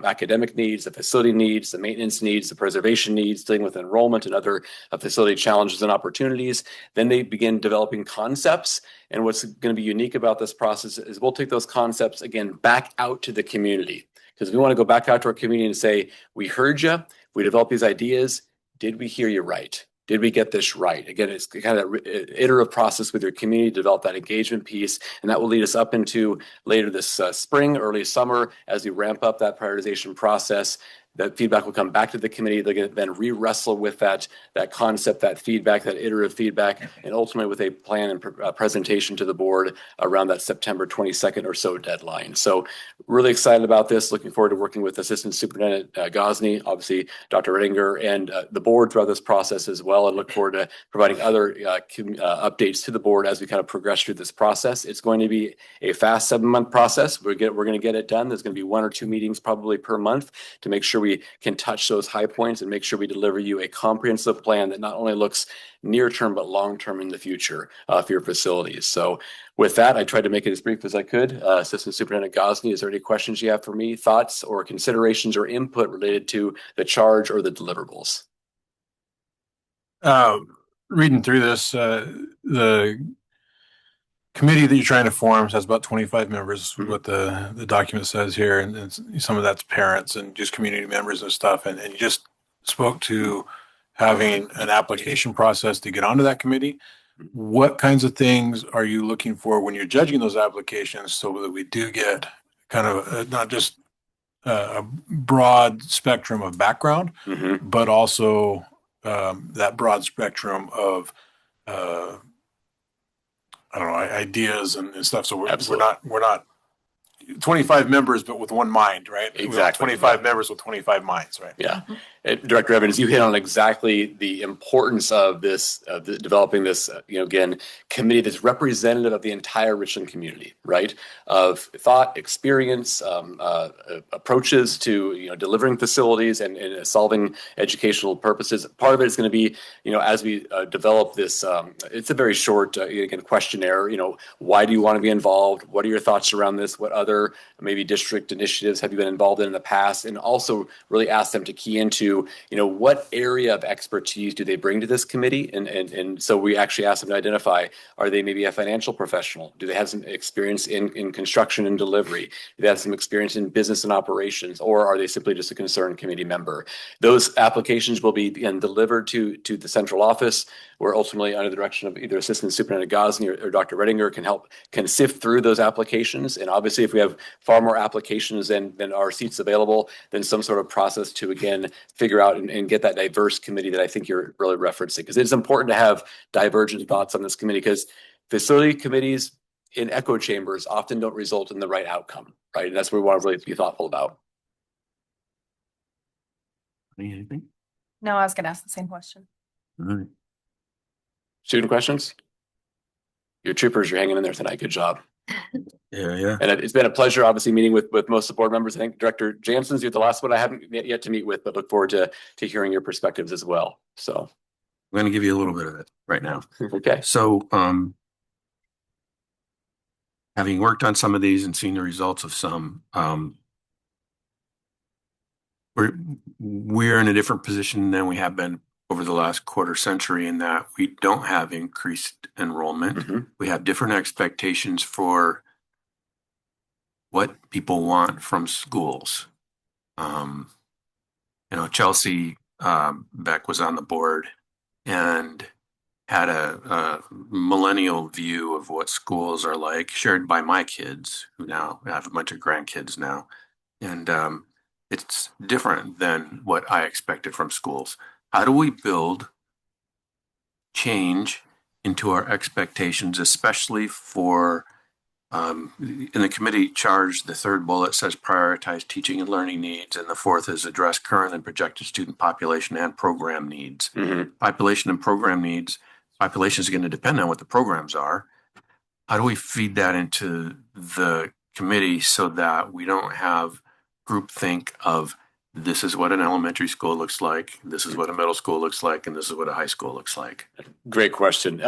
academic needs, the facility needs, the maintenance needs, the preservation needs, dealing with enrollment and other facility challenges and opportunities? Then they begin developing concepts. And what's going to be unique about this process is we'll take those concepts, again, back out to the community. Because we want to go back out to our community and say, we heard you, we developed these ideas. Did we hear you right? Did we get this right? Again, it's kind of that iterative process with your community to develop that engagement piece. And that will lead us up into later this spring, early summer, as we ramp up that prioritization process. That feedback will come back to the committee. They're going to then re-wrestle with that concept, that feedback, that iterative feedback, and ultimately with a plan and presentation to the board around that September 22nd or so deadline. So really excited about this. Looking forward to working with Assistant Superintendent Gosney, obviously Dr. Redinger, and the board throughout this process as well, and look forward to providing other updates to the board as we kind of progress through this process. It's going to be a fast 7-month process. We're going to get it done. There's going to be 1 or 2 meetings probably per month to make sure we can touch those high points and make sure we deliver you a comprehensive plan that not only looks near term but long term in the future for your facilities. So with that, I tried to make it as brief as I could. Assistant Superintendent Gosney, is there any questions you have for me, thoughts or considerations or input related to the charge or the deliverables? Reading through this, the committee that you're trying to form has about 25 members, what the document says here, and some of that's parents and just community members and stuff. And you just spoke to having an application process to get onto that committee. What kinds of things are you looking for when you're judging those applications so that we do get kind of not just a broad spectrum of background, but also that broad spectrum of ideas and stuff. So we're not 25 members, but with one mind, right? Exactly. 25 members with 25 minds, right? Yeah. Director Evans, you hit on exactly the importance of this, developing this, again, committee that's representative of the entire Richland community, right? Of thought, experience, approaches to, delivering facilities and solving educational purposes. Part of it is going to be, as we develop this, it's a very short, again, questionnaire, why do you want to be involved? What are your thoughts around this? What other maybe district initiatives have you been involved in the past? And also really ask them to key into, what area of expertise do they bring to this committee? And so we actually ask them to identify, are they maybe a financial professional? Do they have some experience in construction and delivery? Do they have some experience in business and operations? Or are they simply just a concerned committee member? Those applications will be delivered to the central office, where ultimately under the direction of either Assistant Superintendent Gosney or Dr. Redinger can sift through those applications. And obviously, if we have far more applications than are seats available, then some sort of process to, again, figure out and get that diverse committee that I think you're really referencing. Because it's important to have divergent thoughts on this committee, because facility committees in echo chambers often don't result in the right outcome, right? And that's what we want to really be thoughtful about. Anything? No, I was going to ask the same question. All right. Student questions? Your troopers, you're hanging in there tonight. Good job. Yeah. And it's been a pleasure, obviously, meeting with most of the board members. I think Director Jansen's, you're the last one I haven't yet to meet with, but look forward to hearing your perspectives as well. So I'm going to give you a little bit of it right now. Okay. So, having worked on some of these and seen the results of some, we're in a different position than we have been over the last quarter century, in that we don't have increased enrollment. Mm-hmm. We have different expectations for what people want from schools. Chelsea Beck was on the board and had a millennial view of what schools are like, shared by my kids, who now have a bunch of grandkids now. And it's different than what I expected from schools. How do we build change into our expectations, especially for, in the committee charge, the third bullet says prioritize teaching and learning needs, and the fourth is address current and projected student population and program needs. Mm-hmm. Population and program needs, population is going to depend on what the programs are. How do we feed that into the committee so that we don't have groupthink of this is what an elementary school looks like, this is what a middle school looks like, and this is what a high school looks like? Great question.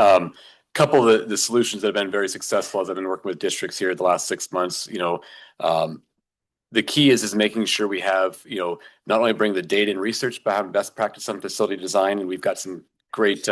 Couple of the solutions that have been very successful as I've been working with districts here the last 6 months, the key is making sure we have, not only bring the data and research, but have best practice on facility design. And we've got some great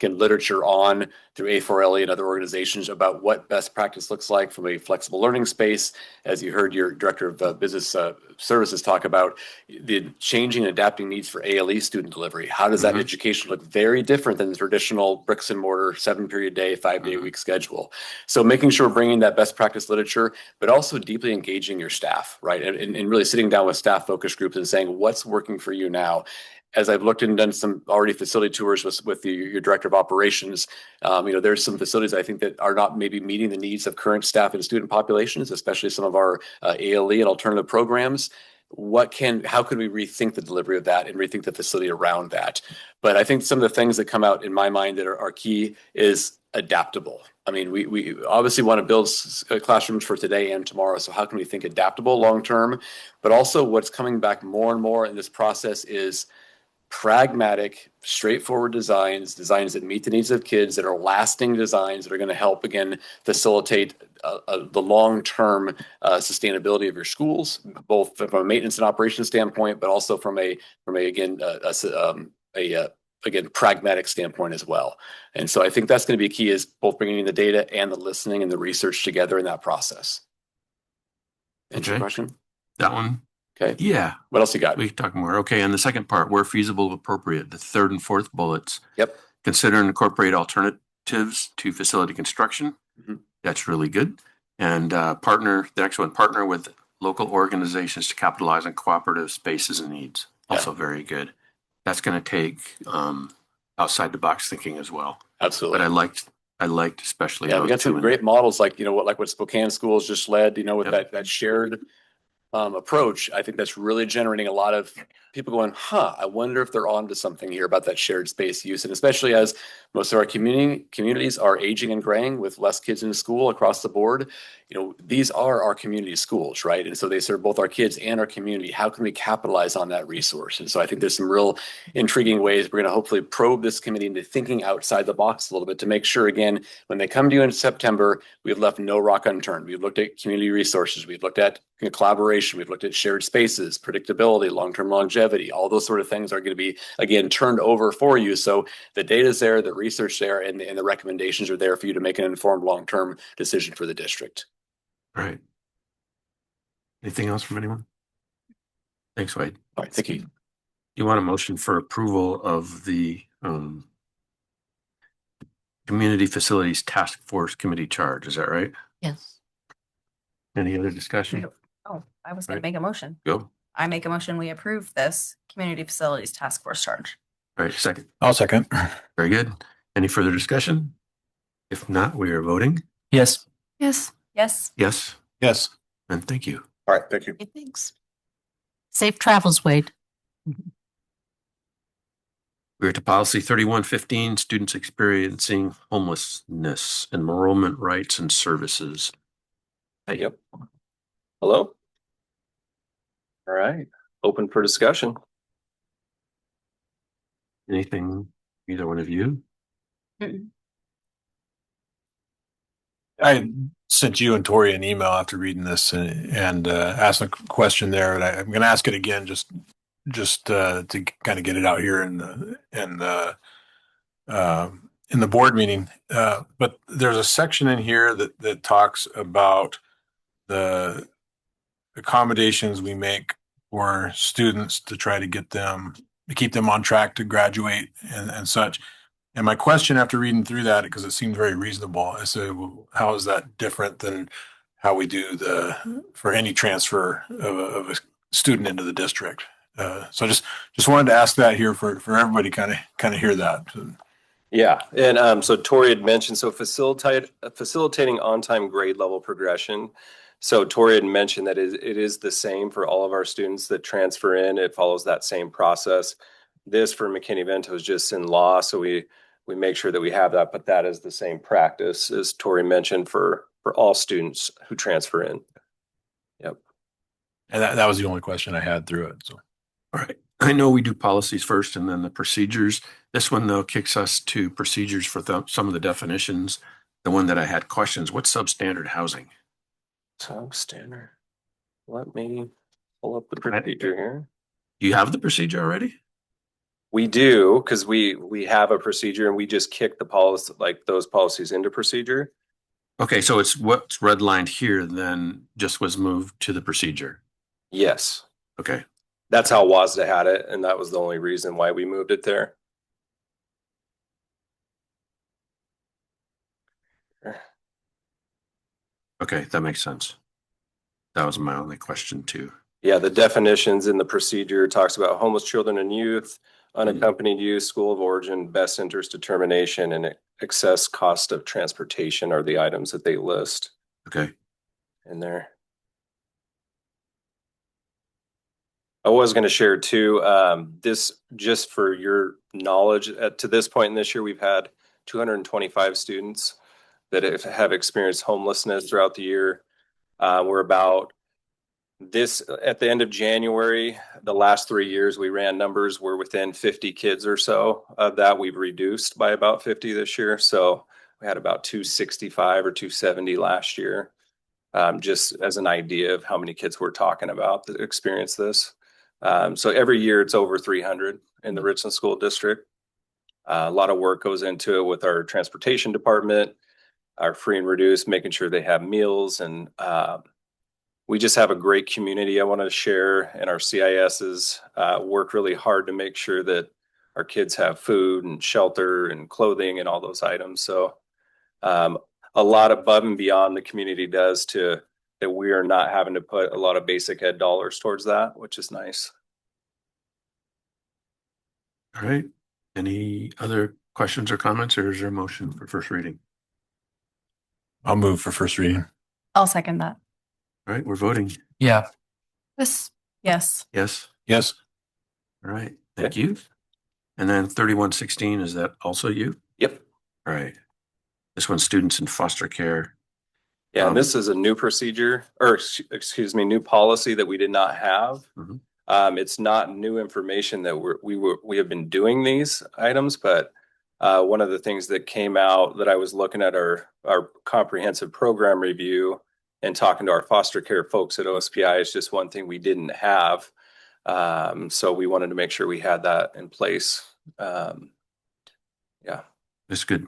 literature on through A4LE and other organizations about what best practice looks like from a flexible learning space. As you heard your director of business services talk about, the changing and adapting needs for ALE student delivery. How does that education look very different than the traditional bricks and mortar 7-period day, 5-day week schedule? So making sure we're bringing that best practice literature, but also deeply engaging your staff, right? And really sitting down with staff focus groups and saying, what's working for you now? As I've looked and done some already facility tours with your director of operations, there's some facilities I think that are not maybe meeting the needs of current staff and student populations, especially some of our ALE and alternative programs. How could we rethink the delivery of that and rethink the facility around that? But I think some of the things that come out in my mind that are key is adaptable. I mean, we obviously want to build classrooms for today and tomorrow. So how can we think adaptable long term? But also what's coming back more and more in this process is pragmatic, straightforward designs that meet the needs of kids, that are lasting designs that are going to help, again, facilitate the long-term sustainability of your schools, both from a maintenance and operations standpoint, but also from a pragmatic standpoint as well. And so I think that's going to be key, is both bringing in the data and the listening and the research together in that process. Answer your question? That one? Okay. Yeah. What else you got? We can talk more. Okay. And the second part, where feasible, appropriate, the third and fourth bullets. Yep. Consider and incorporate alternatives to facility construction. Mm-hmm. That's really good. And the next one, partner with local organizations to capitalize on cooperative spaces and needs. Also very good. That's going to take outside the box thinking as well. Absolutely. But I liked especially. Yeah, we got some great models like what Spokane Schools just led, with that shared approach. I think that's really generating a lot of people going, I wonder if they're on to something here about that shared space use. And especially as most of our communities are aging and graying with less kids in school across the board, these are our community schools, right? And so they serve both our kids and our community. How can we capitalize on that resource? And so I think there's some real intriguing ways we're going to hopefully probe this committee into thinking outside the box a little bit to make sure, again, when they come to you in September, we've left no rock unturned. We've looked at community resources. We've looked at collaboration. We've looked at shared spaces, predictability, long-term longevity. All those sort of things are going to be, again, turned over for you. So the data's there, the research there, and the recommendations are there for you to make an informed long-term decision for the district. Right. Anything else from anyone? Thanks, Wade. All right, thank you. You want a motion for approval of the Community Facilities Task Force Committee charge, is that right? Yes. Any other discussion? Oh, I was going Right. to make a motion. Go. I make a motion, we approve this community facilities task force charge. All right, second. I'll second. Very good. Any further discussion? If not, we are voting. Yes. Yes. Yes. Yes, Yes. and thank you. All right, thank you. Okay, thanks. Safe travels, Wade. We're to policy 3115, students experiencing homelessness, enrollment rights and services. Hey. Yep. Hello. All right. Open for discussion. Anything, either one of you? I sent you and Tori an email after reading this and asked a question there, and I'm going to ask it again just to kind of get it out here in the board meeting. But there's a section in here that talks about the accommodations we make for students to try to keep them on track to graduate and such. And my question after reading through that, because it seemed very reasonable, I said, well, how is that different than how we do for any transfer of a student into the district? So I just wanted to ask that here for everybody kind of hear that. Yeah, and so Tori had mentioned, so facilitating on-time grade level progression. So Tori had mentioned that it is the same for all of our students that transfer in. It follows that same process. This for McKinney-Vento is just in law, so we make sure that we have that, but that is the same practice as Tori mentioned for all students who transfer in. Yep. And that was the only question I had through it. So, all right. I know we do policies first and then the procedures. This one, though, kicks us to procedures for some of the definitions. The one that I had questions, what's substandard housing? Substandard. Let me pull up the procedure here. Do you have the procedure already? We do, because we have a procedure and we just kick the policy, like those policies into procedure. Okay, so it's what's redlined here then just was moved to the procedure. Yes. Okay. That's how WASDA had it, and that was the only reason why we moved it there. Okay, that makes sense. That was my only question too. Yeah, the definitions in the procedure talks about homeless children and youth, unaccompanied youth, school of origin, best interest determination, and excess cost of transportation are the items that they list. Okay. In there. I was going to share too, this just for your knowledge, to this point in this year, we've had 225 students that have experienced homelessness throughout the year. We're about this at the end of January, the last 3 years we ran numbers were within 50 kids or so of that. We've reduced by about 50 this year. So we had about 265 or 270 last year. Just as an idea of how many kids we're talking about that experience this. So every year it's over 300 in the Richland School District. A lot of work goes into it with our transportation department, our free and reduced, making sure they have meals, and we just have a great community I want to share, and our CISs work really hard to make sure that our kids have food and shelter and clothing and all those items. So a lot above and beyond the community does to that we are not having to put a lot of basic ed dollars towards that, which is nice. All right. Any other questions or comments, or is there a motion for first reading? I'll move for first reading. I'll second that. All right, we're voting. Yeah. Yes. Yes. Yes. Yes. All right. Thank you. And then 3116, is that also you? Yep. All right. This one's students in foster care. Yeah, and this is a new procedure, or excuse me, new policy that we did not have. It's not new information that we have been doing these items, but one of the things that came out that I was looking at our comprehensive program review and talking to our foster care folks at OSPI is just one thing we didn't have. So we wanted to make sure we had that in place. Yeah. That's good.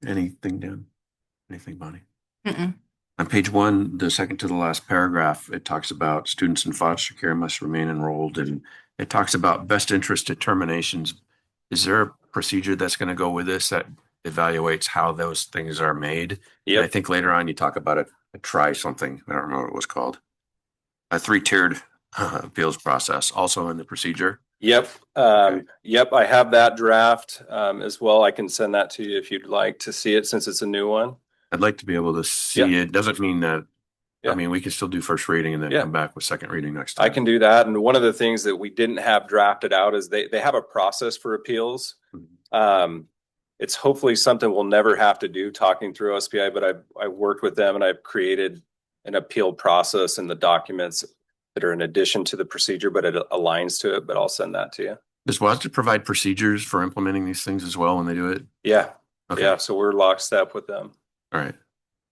Anything down? Anything, Bonnie? Mm-mm. On page 1, the second to the last paragraph, it talks about students in foster care must remain enrolled, and it talks about best interest determinations. Is there a procedure that's going to go with this that evaluates how those things are made. And I think later on you talk about a try something. I don't remember what it was called. A three-tiered appeals process also in the procedure. Yep. Yep. I have that draft as well. I can send that to you if you'd like to see it since it's a new one. I'd like to be able to see it. Doesn't mean that, I mean, we can still do first reading and then come back with second reading next time. I can do that. And one of the things that we didn't have drafted out is they have a process for appeals. It's hopefully something we'll never have to do talking through OSPI, but I worked with them and I've created an appeal process in the documents that are in addition to the procedure, but it aligns to it, but I'll send that to you. Does WASDA provide procedures for implementing these things as well when they do it? Yeah. Okay. Yeah. So we're lockstep with them. All right.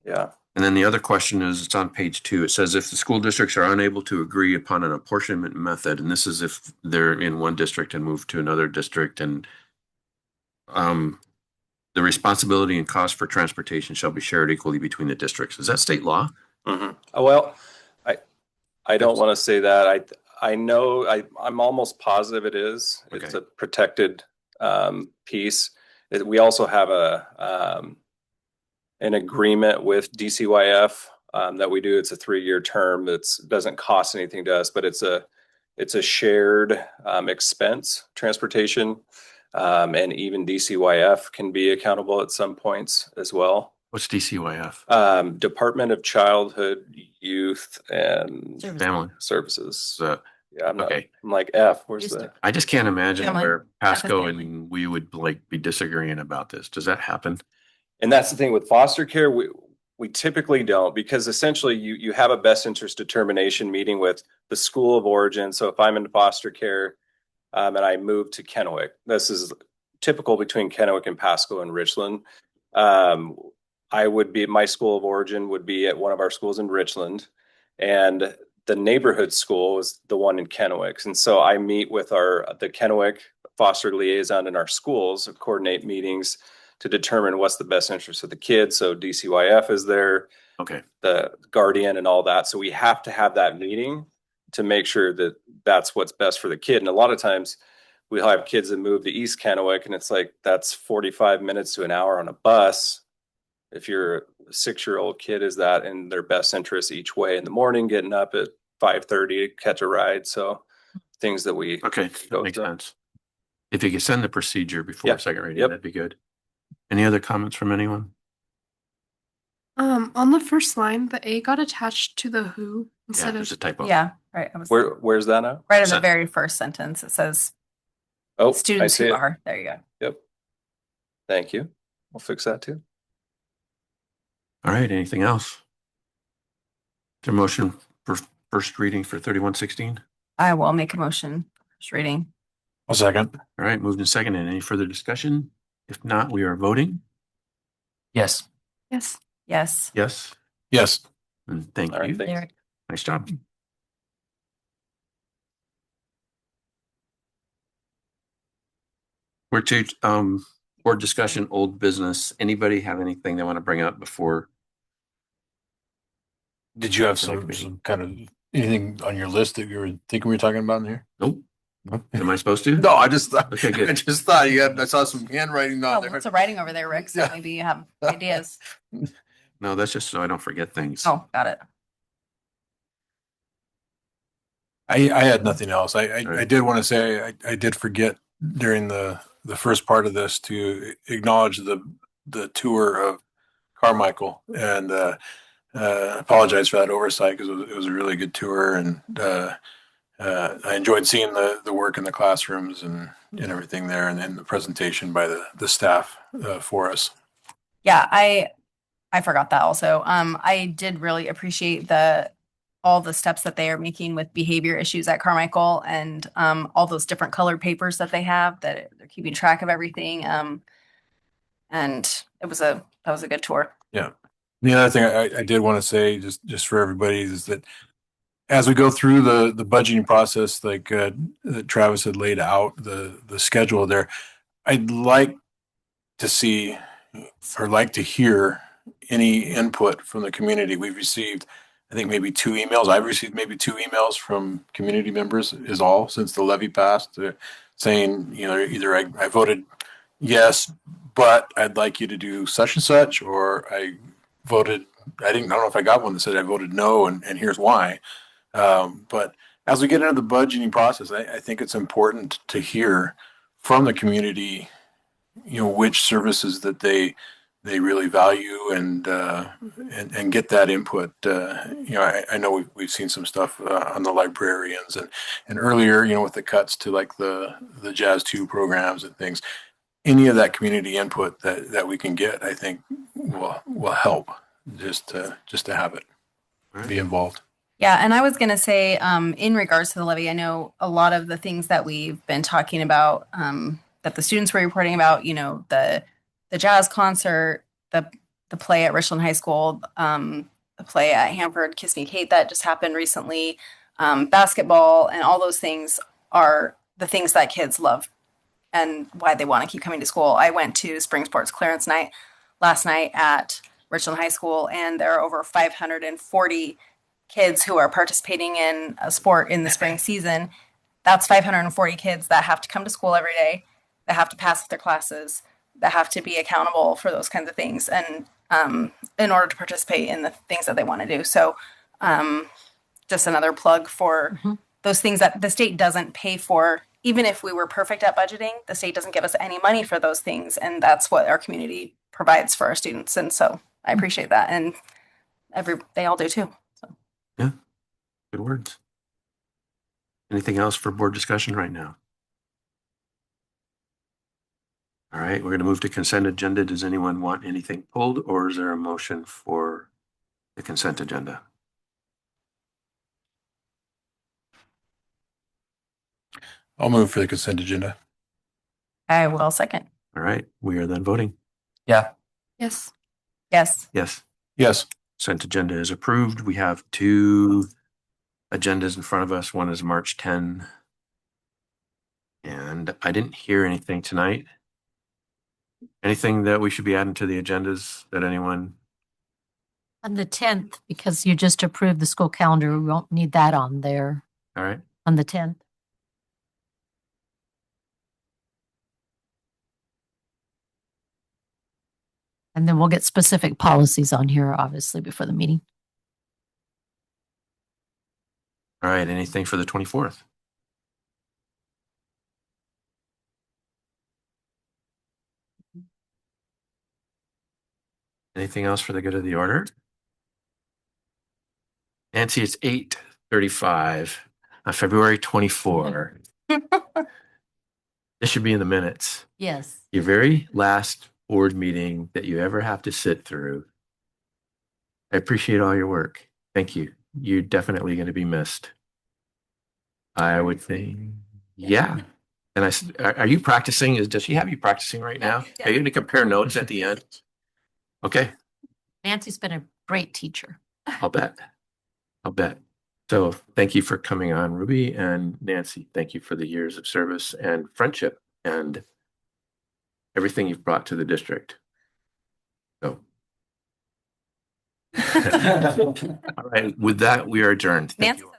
Yeah. And then the other question is, it's on page 2. It says if the school districts are unable to agree upon an apportionment method, and this is if they're in one district and move to another district, and the responsibility and cost for transportation shall be shared equally between the districts. Is that state law? Well, I don't want to say that. I know I'm almost positive it is. Okay. It's a protected piece. We also have an agreement with DCYF that we do. It's a 3-year term. That doesn't cost anything to us, but it's a shared expense, transportation, and even DCYF can be accountable at some points as well. What's DCYF? Department of Childhood, Youth, and Family Services. Yeah, I'm not, I'm like F. Where's the? I just can't imagine Family. where Pasco and we would like be disagreeing about this. Does that happen? And that's the thing with foster care. We typically don't, because essentially you have a best interest determination meeting with the school of origin. So if I'm in foster care and I move to Kennewick, this is typical between Kennewick and Pasco and Richland. My school of origin would be at one of our schools in Richland, and the neighborhood school is the one in Kennewick. And so I meet with the Kennewick foster liaison in our schools, coordinate meetings to determine what's the best interest of the kids. So DCYF is there, the guardian and all that. So we have to have that meeting to make sure that that's what's best for the kid. And a lot of times we'll have kids that move to East Kennewick, and it's like, that's 45 minutes to an hour on a bus. If you're a 6-year-old kid, is that in their best interest each way in the morning, getting up at 5:30 to catch a ride? So things that we that makes sense. If you could send the procedure before second reading, that'd be good. Any other comments from anyone? On the first line, the A got attached to the who instead of. There's a typo. Yeah, right. Where's that at? Right in the very first sentence, it says students who are. There you go. Yep. Thank you. We'll fix that too. All right. Anything else? Is there a motion for first reading for 3116? I will make a motion. First reading. I'll second. All right. Moved and seconded. Any further discussion? If not, we are voting. Yes. Yes. Yes. Yes. Yes. And thank you. Thanks. Nice job. We're to board discussion, old business. Anybody have anything they want to bring up before? Did you have some kind of anything on your list that you were thinking we were talking about in here? Nope. Am I supposed to? No, I just thought. Okay, good. I just thought I saw some handwriting on there. Lots of writing over there, Rick. So maybe you have ideas. No, that's just so I don't forget things. Oh, got it. I had nothing else. I did want to say I did forget during the first part of this to acknowledge the tour of Carmichael, and apologize for that oversight, because it was a really good tour, and I enjoyed seeing the work in the classrooms and everything there, and then the presentation by the staff for us. Yeah, I forgot that also. I did really appreciate all the steps that they are making with behavior issues at Carmichael, and all those different colored papers that they have, that they're keeping track of everything. And that was a good tour. Yeah. The other thing I did want to say, just for everybody, is that as we go through the budgeting process, like that Travis had laid out the schedule there, I'd like to see or like to hear any input from the community. We've received, I think, maybe 2 emails. I've received maybe 2 emails from community members is all since the levy passed, saying, either I voted yes, but I'd like you to do such and such, or I don't know if I got one that said I voted no, and here's why. But as we get into the budgeting process, I think it's important to hear from the community, which services that they really value, and get that input. I know we've seen some stuff on the librarians, and earlier, with the cuts to like the Jazz 2 programs and things. Any of that community input that we can get, I think will help just to have it be involved. Yeah, and I was going to say, in regards to the levy, I know a lot of the things that we've been talking about, that the students were reporting about, the jazz concert, the play at Richland High School, the play at Hanford, Kiss Me Kate, that just happened recently, basketball, and all those things are the things that kids love and why they want to keep coming to school. I went to spring sports clearance night last night at Richland High School, and there are over 540 kids who are participating in a sport in the spring season. That's 540 kids that have to come to school every day, that have to pass their classes, that have to be accountable for those kinds of things, and in order to participate in the things that they want to do. So just another plug for those things that the state doesn't pay for. Even if we were perfect at budgeting, the state doesn't give us any money for those things. And that's what our community provides for our students. And so I appreciate that. And they all do too. So. Yeah, good words. Anything else for board discussion right now? All right, we're going to move to consent agenda. Does anyone want anything pulled, or is there a motion for the consent agenda? I'll move for the consent agenda. I will second. All right, we are then voting. Yeah. Yes. Yes. Yes. Yes. Consent agenda is approved. We have two agendas in front of us. One is March 10. And I didn't hear anything tonight. Anything that we should be adding to the agendas that anyone? On the 10th, because you just approved the school calendar, we won't need that on there. All right. On the 10th. And then we'll get specific policies on here, obviously, before the meeting. All right. Anything for the 24th? Anything else for the good of the order? Nancy, it's 8:35 on February 24. This should be in the minutes. Yes. Your very last board meeting that you ever have to sit through. I appreciate all your work. Thank you. You're definitely going to be missed. I would think, yeah. And are you practicing? Does she have you practicing right now? Are you going to compare notes at the end? Okay. Nancy's been a great teacher. I'll bet. So thank you for coming on, Ruby, and Nancy. Thank you for the years of service and friendship and everything you've brought to the district. So. All right. With that, we are adjourned. Thank you.